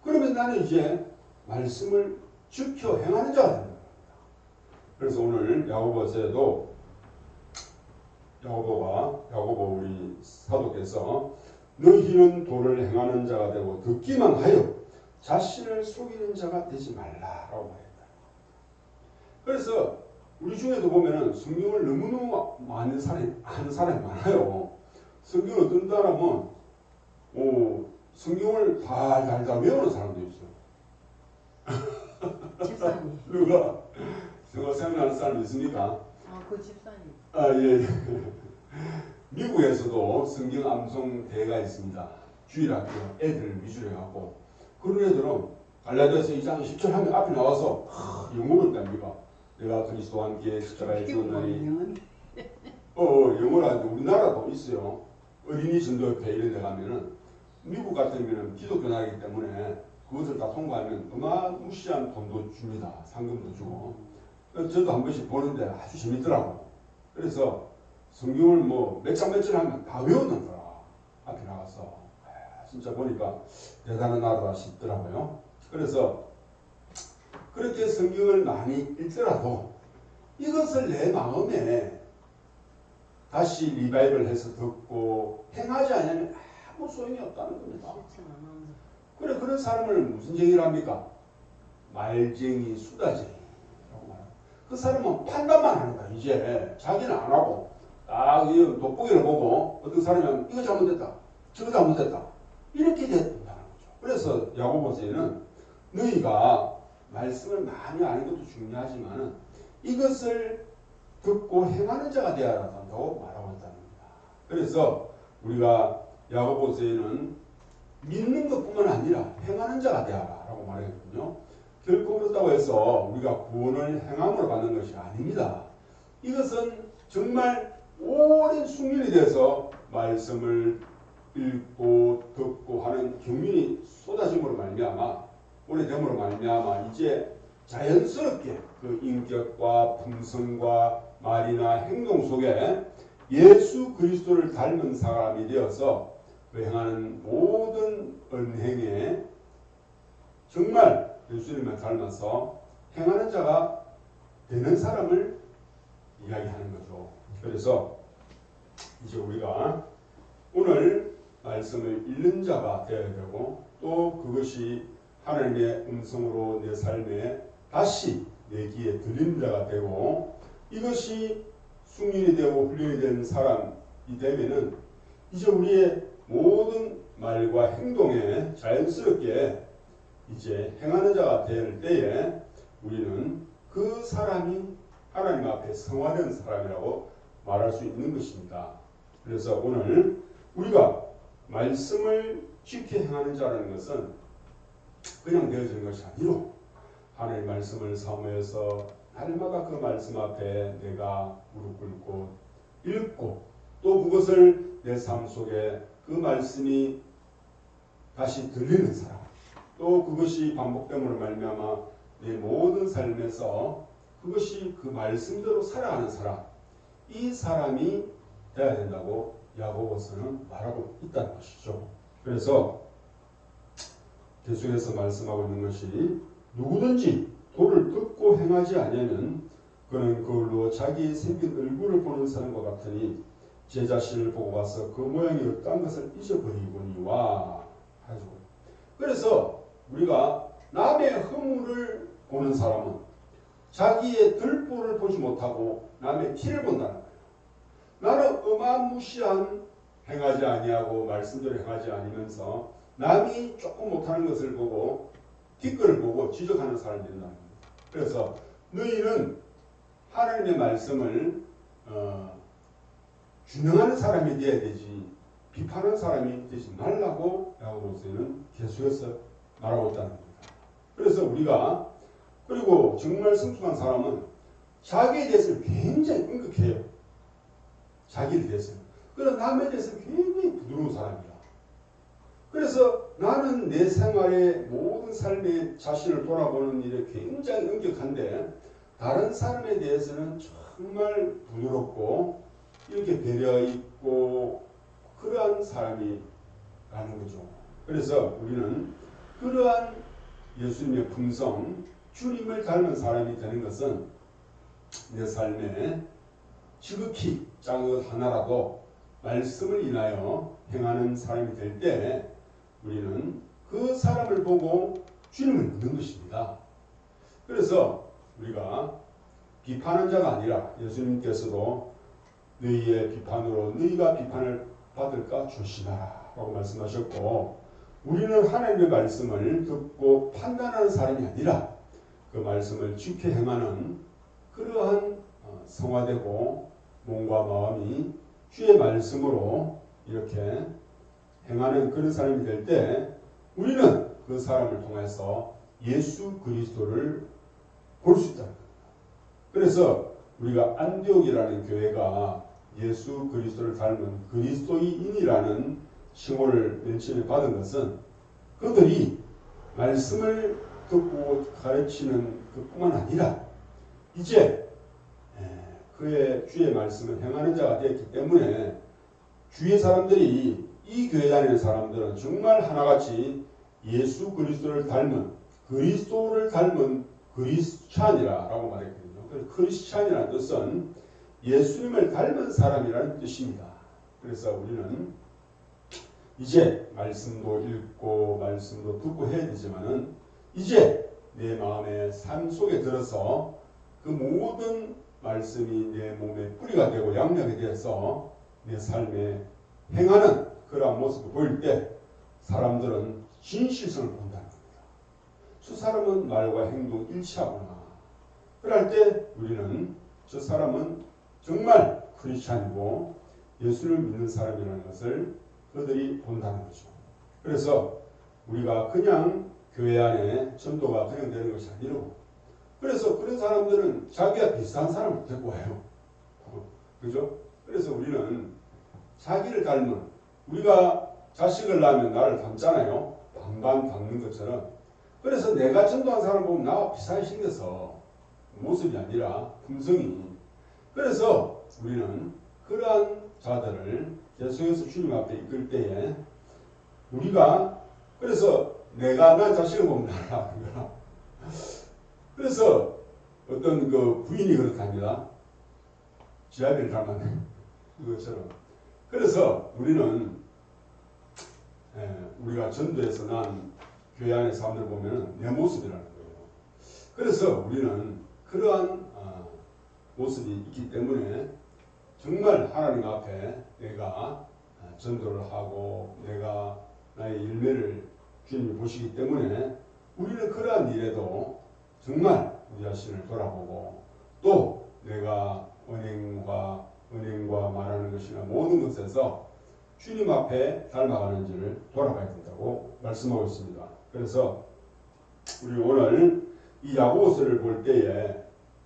그러면 나는 이제 말씀을 지켜 행하는 자가 된다. 그래서 오늘 야고보서에도 야고보 우리 사도께서 너희는 도를 행하는 자가 되고 듣기만 하여 자신을 속이는 자가 되지 말라라고 말했다. 그래서 우리 중에도 보면은 성경을 너무너무 많은 아는 사람이 많아요. 성경을 어떤 사람은 성경을 달달달 외우는 사람도 있어요. 집사님. 누가 생각나는 사람 있습니까? 그 집사님. 예. 미국에서도 성경 암송대회가 있습니다. 주일학교 애들 위주로 해갖고 그런 애들은 갈라디아서 2장 10절 하면 앞에 나와서 영어를 땁니까? 내가 그리스도와 함께 십자가에 죽었나니 영어를 하는데 우리나라도 있어요. 어린이 전도협회 이런 데 가면은 미국 같으면 기독교 나라이기 때문에 그것을 다 통과하면 어마무시한 돈도 줍니다. 상금도 주고. 저도 한 번씩 보는데 아주 재밌더라고. 그래서 성경을 뭐 몇 장 하면 다 외우는 거라. 앞에 나가서. 진짜 보니까 대단한 나라다 싶더라고요. 그래서 그렇게 성경을 많이 읽더라도 이것을 내 마음에 다시 리바이벌 해서 듣고 행하지 않으면 아무 소용이 없다는 겁니다. 그래 그런 사람을 무슨 쟁이를 합니까? 말쟁이, 수다쟁이라고 말합니다. 그 사람은 판단만 하는 거야. 이제 자기는 안 하고 딱 돋보기를 보고 어떤 사람이 이거 잘못됐다, 저거 잘못됐다 이렇게 된다는 거죠. 그래서 야고보서에는 너희가 말씀을 많이 아는 것도 중요하지만 이것을 듣고 행하는 자가 되어야 한다고 말하고 있다는 겁니다. 그래서 우리가 야고보서에는 믿는 것뿐만 아니라 행하는 자가 되어라 라고 말했거든요. 결코 그렇다고 해서 우리가 구원을 행함으로 받는 것이 아닙니다. 이것은 정말 오랜 숙련이 돼서 말씀을 읽고 듣고 하는 경륜이 쏟아짐으로 말미암아 오래됨으로 말미암아 이제 자연스럽게 그 인격과 품성과 말이나 행동 속에 예수 그리스도를 닮은 사람이 되어서 그 행하는 모든 언행에 정말 예수님을 닮아서 행하는 자가 되는 사람을 이야기하는 거죠. 그래서 이제 우리가 오늘 말씀을 읽는 자가 되어야 되고 또 그것이 하나님의 음성으로 내 삶에 다시 내 귀에 들리는 자가 되고 이것이 숙련이 되고 훈련이 된 사람이 되면은 이제 우리의 모든 말과 행동에 자연스럽게 이제 행하는 자가 될 때에 우리는 그 사람이 하나님 앞에 성화된 사람이라고 말할 수 있는 것입니다. 그래서 오늘 우리가 말씀을 지켜 행하는 자라는 것은 그냥 되어지는 것이 아니로 하나님의 말씀을 사모해서 날마다 그 말씀 앞에 내가 무릎 꿇고 읽고 또 그것을 내 삶 속에 그 말씀이 다시 들리는 사람 또 그것이 반복됨으로 말미암아 내 모든 삶에서 그것이 그 말씀대로 살아가는 사람 이 사람이 되어야 된다고 야고보서는 말하고 있다는 것이죠. 그래서 계속해서 말씀하고 있는 것이 누구든지 도를 듣고 행하지 아니하면 그는 그걸로 자기 생긴 얼굴을 보는 사람과 같으니 제 자신을 보고 봐서 그 모양이 어떠한 것을 잊어버리거니와 하죠. 그래서 우리가 남의 허물을 보는 사람은 자기의 들보를 보지 못하고 남의 티를 본다는 거예요. 나는 어마무시한 행하지 아니하고 말씀대로 행하지 않으면서 남이 조금 못하는 것을 보고 뒷거를 보고 지적하는 사람이 된다는 거예요. 그래서 너희는 하나님의 말씀을 준행하는 사람이 되어야 되지 비판하는 사람이 되지 말라고 야고보서는 계속해서 말하고 있다는 겁니다. 그래서 우리가 그리고 정말 성숙한 사람은 자기에 대해서는 굉장히 엄격해요. 자기에 대해서는. 그러나 남에 대해서는 굉장히 부드러운 사람이야. 그래서 나는 내 생활의 모든 삶의 자신을 돌아보는 일에 굉장히 엄격한데 다른 사람에 대해서는 정말 부드럽고 이렇게 배려 있고 그러한 사람이라는 거죠. 그래서 우리는 그러한 예수님의 품성, 주님을 닮은 사람이 되는 것은 내 삶에 지극히 작은 것 하나라도 말씀을 인하여 행하는 사람이 될 때 우리는 그 사람을 보고 주님을 믿는 것입니다. 그래서 우리가 비판한 자가 아니라 예수님께서도 너희의 비판으로 너희가 비판을 받을까 조심하라 라고 말씀하셨고 우리는 하나님의 말씀을 듣고 판단하는 사람이 아니라 그 말씀을 지켜 행하는 그러한 성화되고 몸과 마음이 주의 말씀으로 이렇게 행하는 그런 사람이 될 때 우리는 그 사람을 통해서 예수 그리스도를 볼 수 있다는 겁니다. 그래서 우리가 안디옥이라는 교회가 예수 그리스도를 닮은 그리스도인이라는 칭호를 맨 처음에 받은 것은 그들이 말씀을 듣고 가르치는 것뿐만 아니라 이제 그의 주의 말씀을 행하는 자가 되었기 때문에 주의 사람들이 이 교회 다니는 사람들은 정말 하나같이 예수 그리스도를 닮은 그리스도를 닮은 그리스찬이라고 말했거든요. 그래서 크리스찬이라는 뜻은 예수님을 닮은 사람이라는 뜻입니다. 그래서 우리는 이제 말씀도 읽고 말씀도 듣고 해야 되지만은 이제 내 마음의 삶 속에 들어서 그 모든 말씀이 내 몸에 뿌리가 되고 양력이 되어서 내 삶에 행하는 그러한 모습을 보일 때 사람들은 진실성을 본다는 겁니다. 저 사람은 말과 행동 일치하구나. 그럴 때 우리는 저 사람은 정말 크리스찬이고 예수를 믿는 사람이라는 것을 그들이 본다는 거죠. 그래서 우리가 그냥 교회 안에 전도가 그냥 되는 것이 아니고 그래서 그런 사람들은 자기와 비슷한 사람을 데리고 와요. 그죠? 그래서 우리는 자기를 닮은 우리가 자식을 낳으면 나를 닮잖아요. 반반 닮는 것처럼. 그래서 내가 전도한 사람 보면 나와 비슷하게 생겨서 모습이 아니라 품성이. 그래서 우리는 그러한 자들을 계속해서 주님 앞에 이끌 때에 우리가 그래서 내가 난 자식을 보면 나를 아는 거야. 그래서 어떤 그 부인이 그렇답니다. 지 아비를 닮았네. 그것처럼. 그래서 우리는 우리가 전도에서 난 교회 안의 사람들 보면 내 모습이라는 거예요. 그래서 우리는 그러한 모습이 있기 때문에 정말 하나님 앞에 내가 전도를 하고 내가 나의 열매를 주님이 보시기 때문에 우리는 그러한 일에도 정말 우리 자신을 돌아보고 또 내가 은행과 말하는 것이나 모든 것에서 주님 앞에 닮아가는지를 돌아봐야 된다고 말씀하고 있습니다. 그래서 우리 오늘 이 야고보서를 볼 때에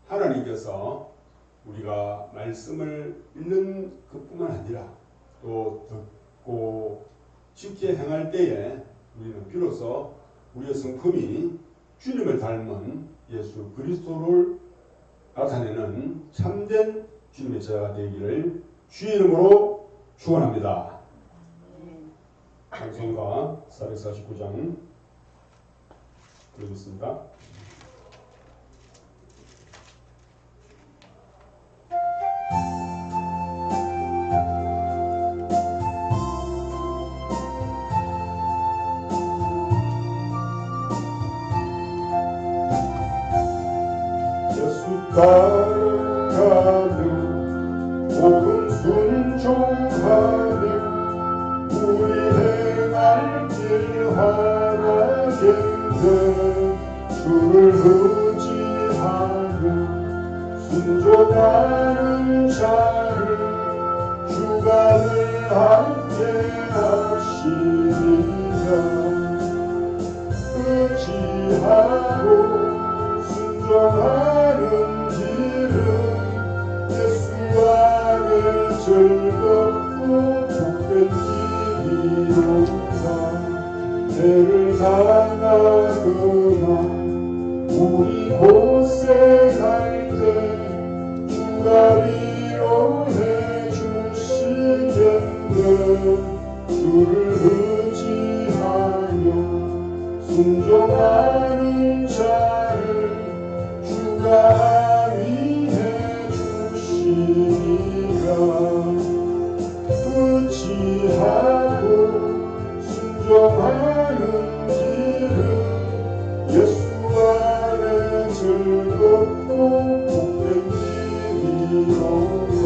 하나님께서 우리가 말씀을 읽는 것뿐만 아니라 또 듣고 쉽게 행할 때에 우리는 비로소 우리의 성품이 주님을 닮은 예수 그리스도를 나타내는 참된 주님의 제자가 되기를 주의 이름으로 축원합니다. 찬송가 449장 읽겠습니다. 따라가며 복음 순종하며 우리 행할 길 하나님들 주를 의지하며 순종하는 자를 주가 늘 함께 하시리라. 의지하고 순종하는 길은 예수 안에 즐겁고 복된 길이로다. 해를 당하거나 우리 고생할 때 주가 위로해 주시겠네. 주를 의지하며 순종하는 자를 주가 위해 주시리라. 의지하고 순종하는 길은 예수 안에 즐겁고 복된 길이로다.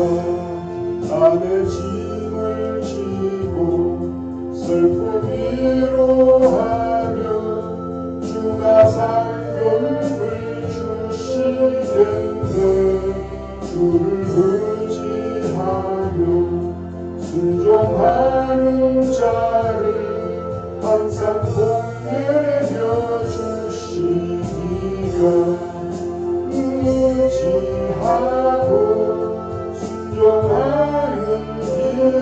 남의 짐을 지고 슬픔 위로하며 주가 상급을 주시겠네. 주를 의지하며 순종하는 자를 항상 복내려 주시리라. 의지하고 순종하는 길은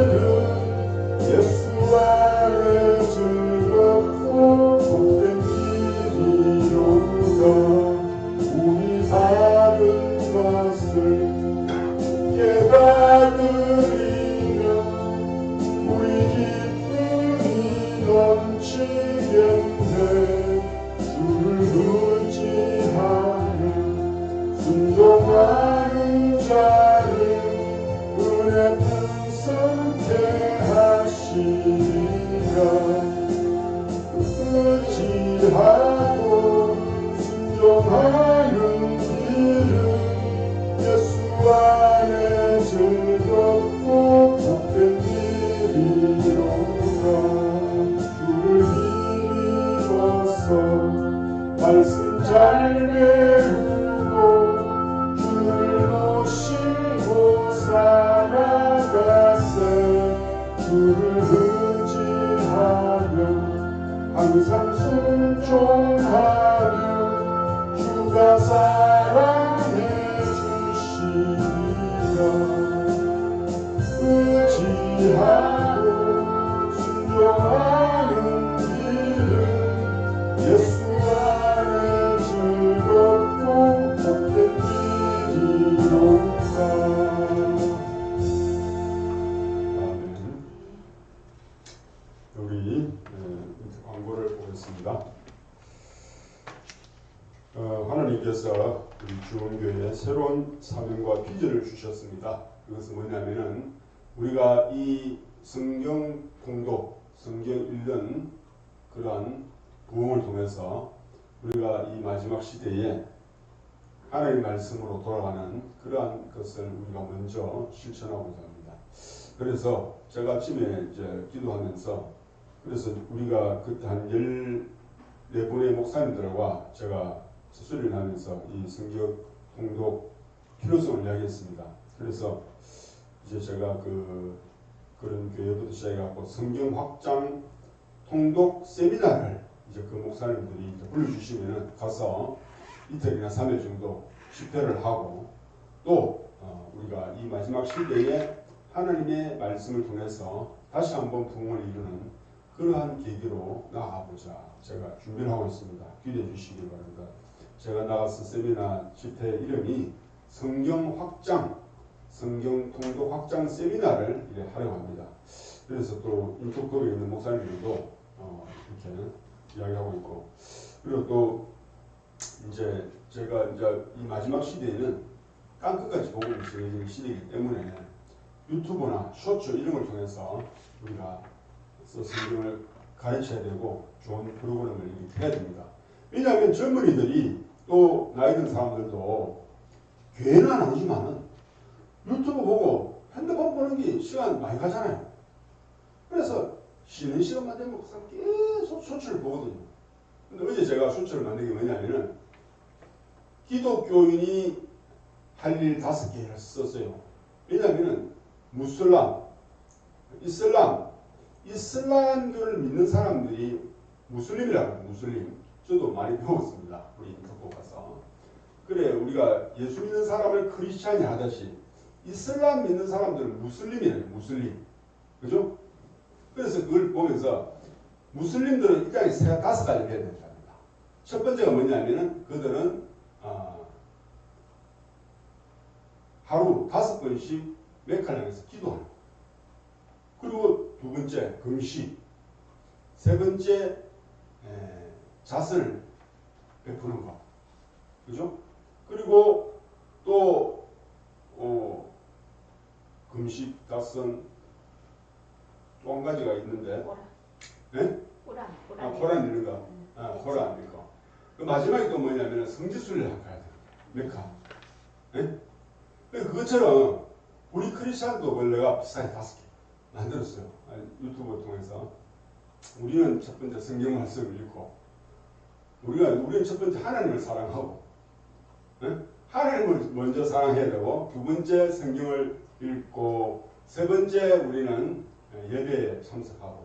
예수 안에 즐겁고 복된 길이로다. 우리 바른 것을 깨달으리며 우리 기쁨이 넘치겠네. 주를 의지하며 순종하는 자를 은혜 풍성케 하시리라. 의지하고 순종하는 길은 예수 안에 즐겁고 복된 길이로다. 주를 힘입어서 말씀 잘 배우고 주를 모시고 살아가세. 주를 의지하며 항상 순종하며 주가 사랑해 주시리라. 의지하고 순종하는 길은 예수 안에 즐겁고 복된 길이로다. 우리 광고를 보겠습니다. 하나님께서 우리 주원교회에 새로운 사명과 비전을 주셨습니다. 그것은 뭐냐면은 우리가 이 성경 통독, 성경 읽는 그러한 부흥을 통해서 우리가 이 마지막 시대에 하나님의 말씀으로 돌아가는 그러한 것을 우리가 먼저 실천하고자 합니다. 그래서 제가 아침에 이제 기도하면서 그래서 우리가 그때 한 14분의 목사님들과 제가 수술을 하면서 이 성경 통독 필요성을 이야기했습니다. 그래서 이제 제가 그런 교회부터 시작해갖고 성경 확장 통독 세미나를 이제 그 목사님들이 이제 불러주시면은 가서 이틀이나 3일 정도 집회를 하고 또 우리가 이 마지막 시대에 하나님의 말씀을 통해서 다시 한번 부흥을 이루는 그러한 계기로 나아가보자 제가 준비를 하고 있습니다. 기대해 주시기 바랍니다. 제가 나가서 세미나 집회 이름이 성경 통독 확장 세미나를 하려고 합니다. 그래서 또 인터뷰에 있는 목사님들도 이렇게 이야기하고 있고 그리고 또 이제 제가 이제 이 마지막 시대에는 땅끝까지 복음이 전해지는 시대이기 때문에 유튜브나 쇼츠 이런 걸 통해서 우리가 성경을 가르쳐야 되고 좋은 프로그램을 이렇게 해야 됩니다. 왜냐하면 젊은이들이 또 나이 든 사람들도 교회는 안 오지만은 유튜브 보고 핸드폰 보는 게 시간 많이 가잖아요. 그래서 쉬는 시간만 되면 계속 쇼츠를 보거든요. 근데 어제 제가 쇼츠를 만든 게 뭐냐면은 기독교인이 할 일 5개를 썼어요. 왜냐하면은 이슬람교를 믿는 사람들이 무슬림이라고 해요. 무슬림. 저도 많이 배웠습니다. 우리 인터뷰 가서. 그래 우리가 예수 믿는 사람을 크리스찬이 하듯이 이슬람 믿는 사람들은 무슬림이래요. 무슬림. 그죠? 그래서 그걸 보면서 무슬림들은 일단 5가지를 해야 된답니다. 첫 번째가 뭐냐면은 그들은 하루 5번씩 메칼랑에서 기도하는. 그리고 두 번째 금식. 세 번째 자선을 베푸는 것. 그죠? 그리고 또 금식, 자선 또 한 가지가 있는데 코란 읽는 거. 코란 읽는 거. 그 마지막에 또 뭐냐면 성지순례를 가야 돼요. 메카. 네? 그것처럼 우리 크리스찬도 원래가 비슷하게 5개 만들었어요. 유튜브 통해서. 우리는 첫 번째 성경 말씀을 읽고 우리는 첫 번째 하나님을 사랑하고 네? 하나님을 먼저 사랑해야 되고 두 번째 성경을 읽고 세 번째 우리는 예배에 참석하고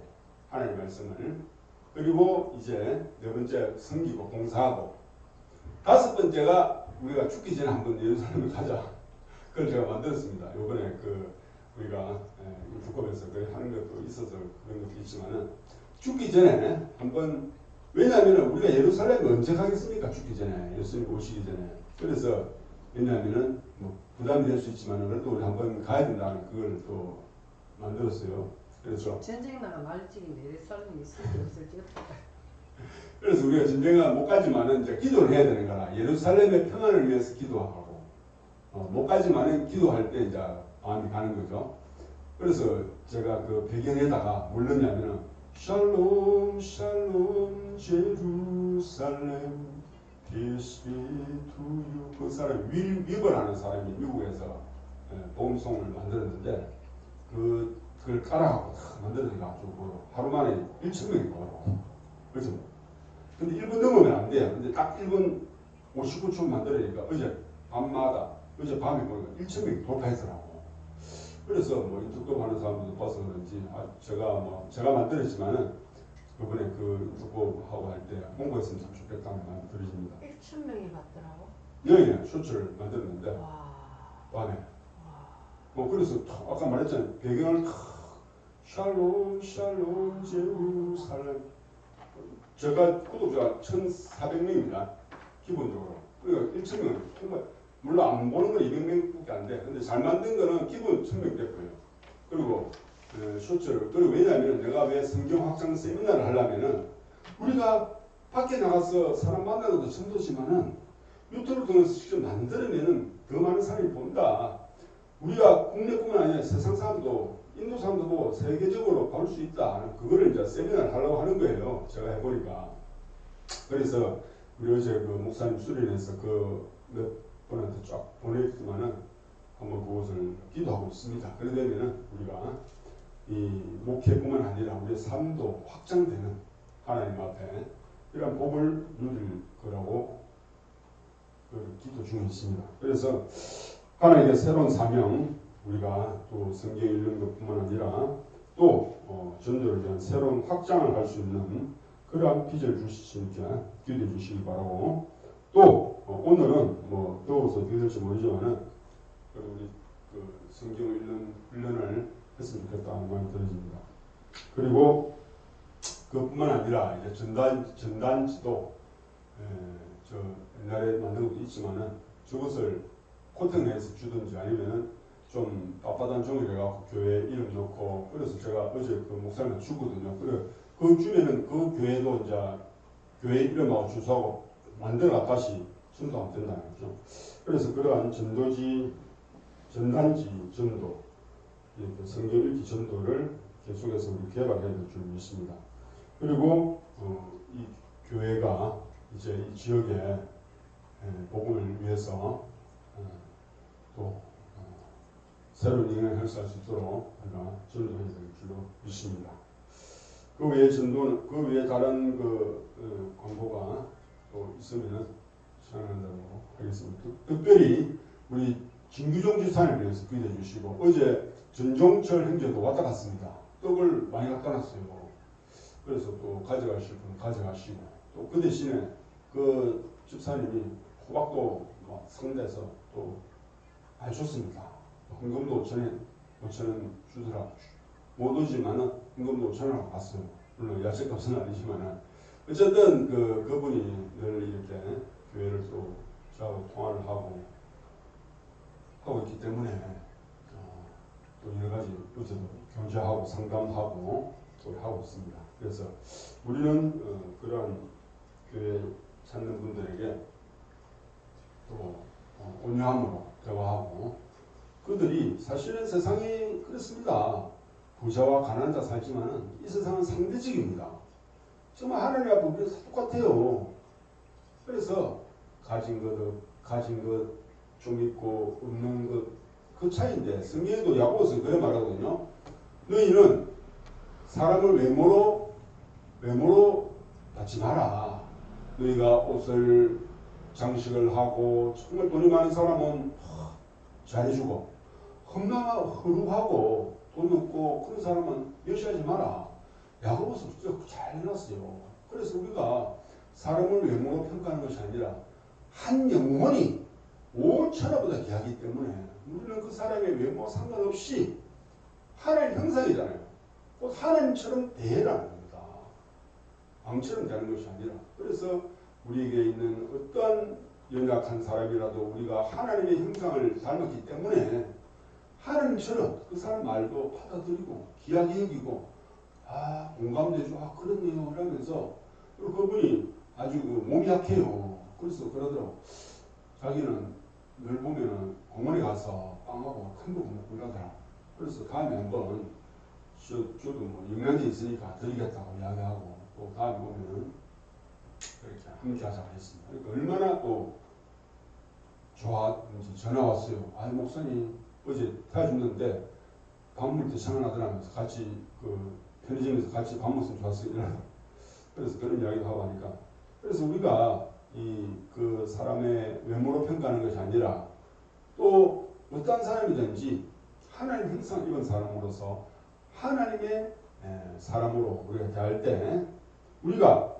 하나님 말씀을 그리고 이제 네 번째 섬기고 봉사하고 5번째가 우리가 죽기 전에 한번 예루살렘을 가자. 그걸 제가 만들었습니다. 요번에 우리가 유튜브에서 하는 것도 있어서 그런 것도 있지만은 죽기 전에 한번 왜냐하면 우리가 예루살렘에 언제 가겠습니까? 죽기 전에 예수님 오시기 전에. 그래서 왜냐하면은 뭐 부담이 될 수 있지만은 그래도 우리 한번 가야 된다는 그걸 또 만들었어요. 그래서 전쟁 나가 말찍인데 예루살렘이 있을지 없을지 어떡해. 그래서 우리가 전쟁을 못 가지만은 이제 기도를 해야 되는 거라. 예루살렘의 평안을 위해서 기도하고 못 가지만은 기도할 때 이제 마음이 가는 거죠. 그래서 제가 그 배경에다가 뭘 넣냐면은 샬롬 샬롬 제루살렘 peace be to you. 그 사람이 위버라는 사람이 미국에서 복음송을 만들었는데 그걸 따라하고 다 만들어가지고 하루 만에 1,000명이 나오고 그렇죠. 근데 1분 넘으면 안 돼요. 근데 딱 1분 59초 만들으니까 어제 밤에 보니까 1,000명이 돌파했더라고. 그래서 뭐 인터뷰 하는 사람들도 봐서 그런지 제가 만들었지만은 이번에 그 인터뷰하고 할 때 홍보했으면 참 좋겠다는 마음이 들어집니다. 1,000명이 봤더라고. 네, 쇼츠를 만들었는데 와. 밤에. 그래서 아까 말했잖아요. 배경을 샬롬 샬롬 제루살렘. 제가 구독자가 1,400명입니다. 기본적으로. 그러니까 1,000명 정말 물론 안 보는 건 200명밖에 안 돼. 근데 잘 만든 거는 기본 1,000명 됐고요. 그리고 쇼츠를 그리고 왜냐하면 내가 왜 성경 확장 세미나를 하려면은 우리가 밖에 나가서 사람 만나는 것도 천도지만은 유튜브를 통해서 직접 만들면은 더 많은 사람이 본다. 우리가 국내뿐만 아니라 세상 사람도 인도 사람들도 세계적으로 볼 수 있다. 그거를 이제 세미나를 하려고 하는 거예요. 제가 해보니까. 그래서 우리 어제 그 목사님 수련회에서 그 몇 분한테 쫙 보냈지만은 한번 그것을 기도하고 있습니다. 그러려면은 우리가 이 목회뿐만 아니라 우리의 삶도 확장되는 하나님 앞에 이런 복을 누릴 거라고 기도 중에 있습니다. 그래서 하나님의 새로운 사명, 우리가 또 성경 읽는 것뿐만 아니라 또 전도를 위한 새로운 확장을 할 수 있는 그러한 빚을 주시니까 기도해 주시기 바라고, 또 오늘은 뭐 더워서 어떻게 될지 모르지만은 우리 그 성경 읽는 훈련을 했으면 좋겠다는 마음이 들어집니다. 그리고 그뿐만 아니라 이제 전단지도 저 옛날에 만든 것도 있지만은 저것을 코팅해서 주든지 아니면은 좀 빳빳한 종이를 해갖고 교회 이름 넣고, 그래서 제가 어제 그 목사님한테 주거든요. 그래 그 주변은 그 교회도 이제 교회 이름하고 주소하고 만들어 다시 전도하면 된다는 거죠. 그래서 그러한 전단지 전도, 성경 읽기 전도를 계속해서 우리 개발해야 될 줄 믿습니다. 그리고 이 교회가 이제 이 지역의 복음을 위해서 또 새로운 영향을 행사할 수 있도록 우리가 전도해야 될 줄로 믿습니다. 그 외에 전도는, 그 외에 다른 광고가 또 있으면 진행한다고 하겠습니다. 특별히 우리 진규종 지사님을 위해서 기도해 주시고, 어제 전종철 행제도 왔다 갔습니다. 떡을 많이 갖다 놨어요. 그래서 또 가져가실 분 가져가시고, 또 그 대신에 그 집사님이 호박도 막 성대서 또 많이 줬습니다. 헌금도 5,000원 주더라. 못 오지만은 헌금도 5,000원 받았어요. 물론 야채값은 아니지만은 어쨌든 그분이 늘 이렇게 교회를 또 저하고 통화를 하고 있기 때문에 또 여러 가지 어제도 교제하고 상담하고 또 하고 있습니다. 그래서 우리는 그러한 교회 찾는 분들에게 또 온유함으로 대화하고, 그들이 사실은 세상이 그렇습니다. 부자와 가난한 자 살지만은 이 세상은 상대적입니다. 정말 하나님 앞에 우리는 똑같아요. 그래서 가진 것 좀 있고 없는 것 그 차이인데, 성경에도 야고보서 그래 말하거든요. 너희는 사람을 외모로 받지 마라. 너희가 옷을 장식을 하고 정말 돈이 많은 사람은 잘해주고, 허루하고 돈 없고 그런 사람은 멸시하지 마라. 야고보서 진짜 잘 해놨어요. 그래서 우리가 사람을 외모로 평가하는 것이 아니라 한 영혼이 온 천하보다 귀하기 때문에 우리는 그 사람의 외모와 상관없이 하나님 형상이잖아요. 곧 하나님처럼 대해라는 겁니다. 왕처럼 되는 것이 아니라. 그래서 우리에게 있는 어떤 연약한 사람이라도 우리가 하나님의 형상을 닮았기 때문에 하나님처럼 그 사람 말도 받아들이고 귀하게 여기고 공감되죠. 그렇네요 하면서, 그리고 그분이 아주 몸이 약해요. 그래서 그러더라고. 자기는 늘 보면은 공원에 가서 빵하고 큰 거 먹고 이러더라. 그래서 다음에 한번 저도 뭐 영양제 있으니까 드리겠다고 이야기하고, 또 다음에 보면은 이렇게 함께 하자고 했습니다. 그러니까 얼마나 또 좋았는지 전화 왔어요. 목사님 어제 태워줬는데 밥 먹을 때 생각나더라면서 같이 편의점에서 같이 밥 먹으면 좋았어요. 그래서 그런 이야기도 하고 하니까, 그래서 우리가 그 사람의 외모로 평가하는 것이 아니라 또 어떤 사람이든지 하나님 형상 입은 사람으로서 하나님의 사람으로 우리가 대할 때, 우리가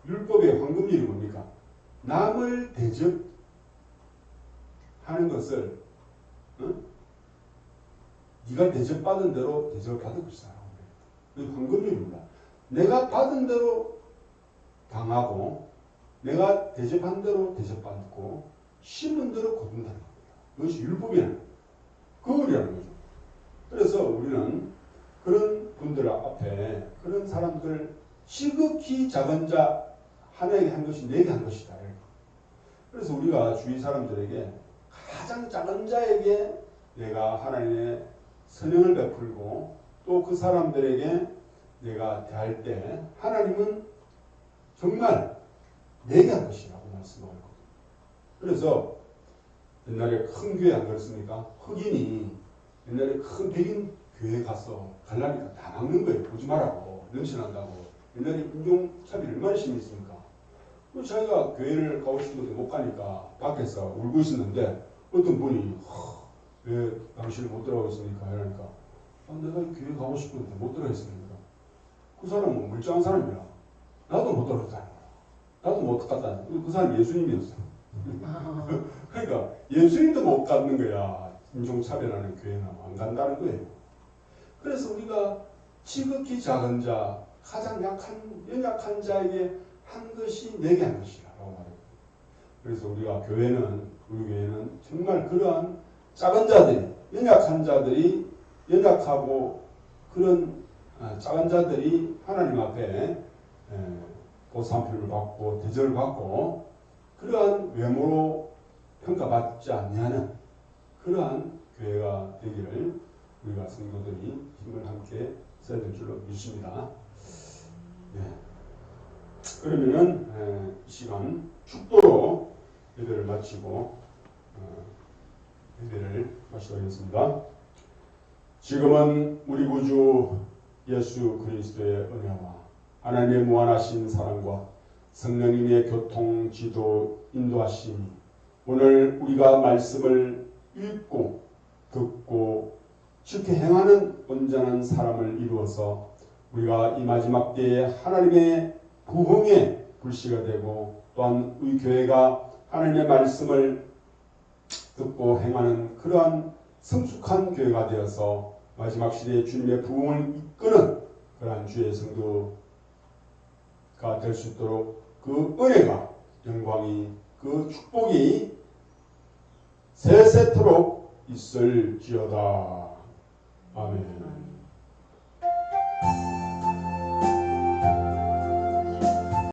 율법의 황금률이 뭡니까? 남을 대접하는 것을 네가 대접받은 대로 대접을 받을 것이다. 그게 황금률입니다. 내가 받은 대로 당하고 내가 대접한 대로 대접받고 심은 대로 거둔다는 겁니다. 그것이 율법이라는 거울이라는 거죠. 그래서 우리는 그런 분들 앞에 그런 사람들, 지극히 작은 자 하나에게 한 것이 내게 한 것이다. 그래서 우리가 주위 사람들에게 가장 작은 자에게 내가 하나님의 선행을 베풀고 또 그 사람들에게 내가 대할 때 하나님은 정말 내게 한 것이라고 말씀하거든요. 그래서 옛날에 큰 교회 안 그렇습니까? 흑인이 옛날에 큰 백인 교회 가서 갈라니까 다 막는 거예요. 보지 말라고. 넘쳐난다고. 옛날에 인종차별이 얼마나 심했습니까? 자기가 교회를 가고 싶은데 못 가니까 밖에서 울고 있었는데 어떤 분이 왜 당신이 못 들어가겠습니까? 이러니까 내가 교회 가고 싶은데 못 들어가겠습니까? 그 사람은 멀쩡한 사람이라 나도 못 들어갔다는 거야. 나도 못 갔다는 거야. 그 사람이 예수님이었어. 그러니까 예수님도 못 가는 거야. 인종차별하는 교회는 안 간다는 거예요. 그래서 우리가 지극히 작은 자, 가장 연약한 자에게 한 것이 내게 한 것이라고 말해요. 그래서 우리가 우리 교회는 정말 그러한 작은 자들이, 연약한 자들이, 연약하고 그런 작은 자들이 하나님 앞에 보상표를 받고 대접을 받고 그러한 외모로 평가받지 않냐는 그러한 교회가 되기를 우리가 성도들이 힘을 함께 써야 될 줄로 믿습니다. 네. 그러면은 이 시간 축도로 예배를 마치고 예배를 마치겠습니다. 지금은 우리 구주 예수 그리스도의 은혜와 하나님의 무한하신 사랑과 성령님의 교통, 지도, 인도하심이 오늘 우리가 말씀을 읽고 듣고 지켜 행하는 온전한 사람을 이루어서 우리가 이 마지막 때에 하나님의 부흥의 불씨가 되고 또한 우리 교회가 하나님의 말씀을 듣고 행하는 그러한 성숙한 교회가 되어서 마지막 시대에 주님의 부흥을 이끄는 그러한 주의 성도가 될 수 있도록 그 은혜가 영광이 그 축복이 세세토록 있을지어다. 아멘.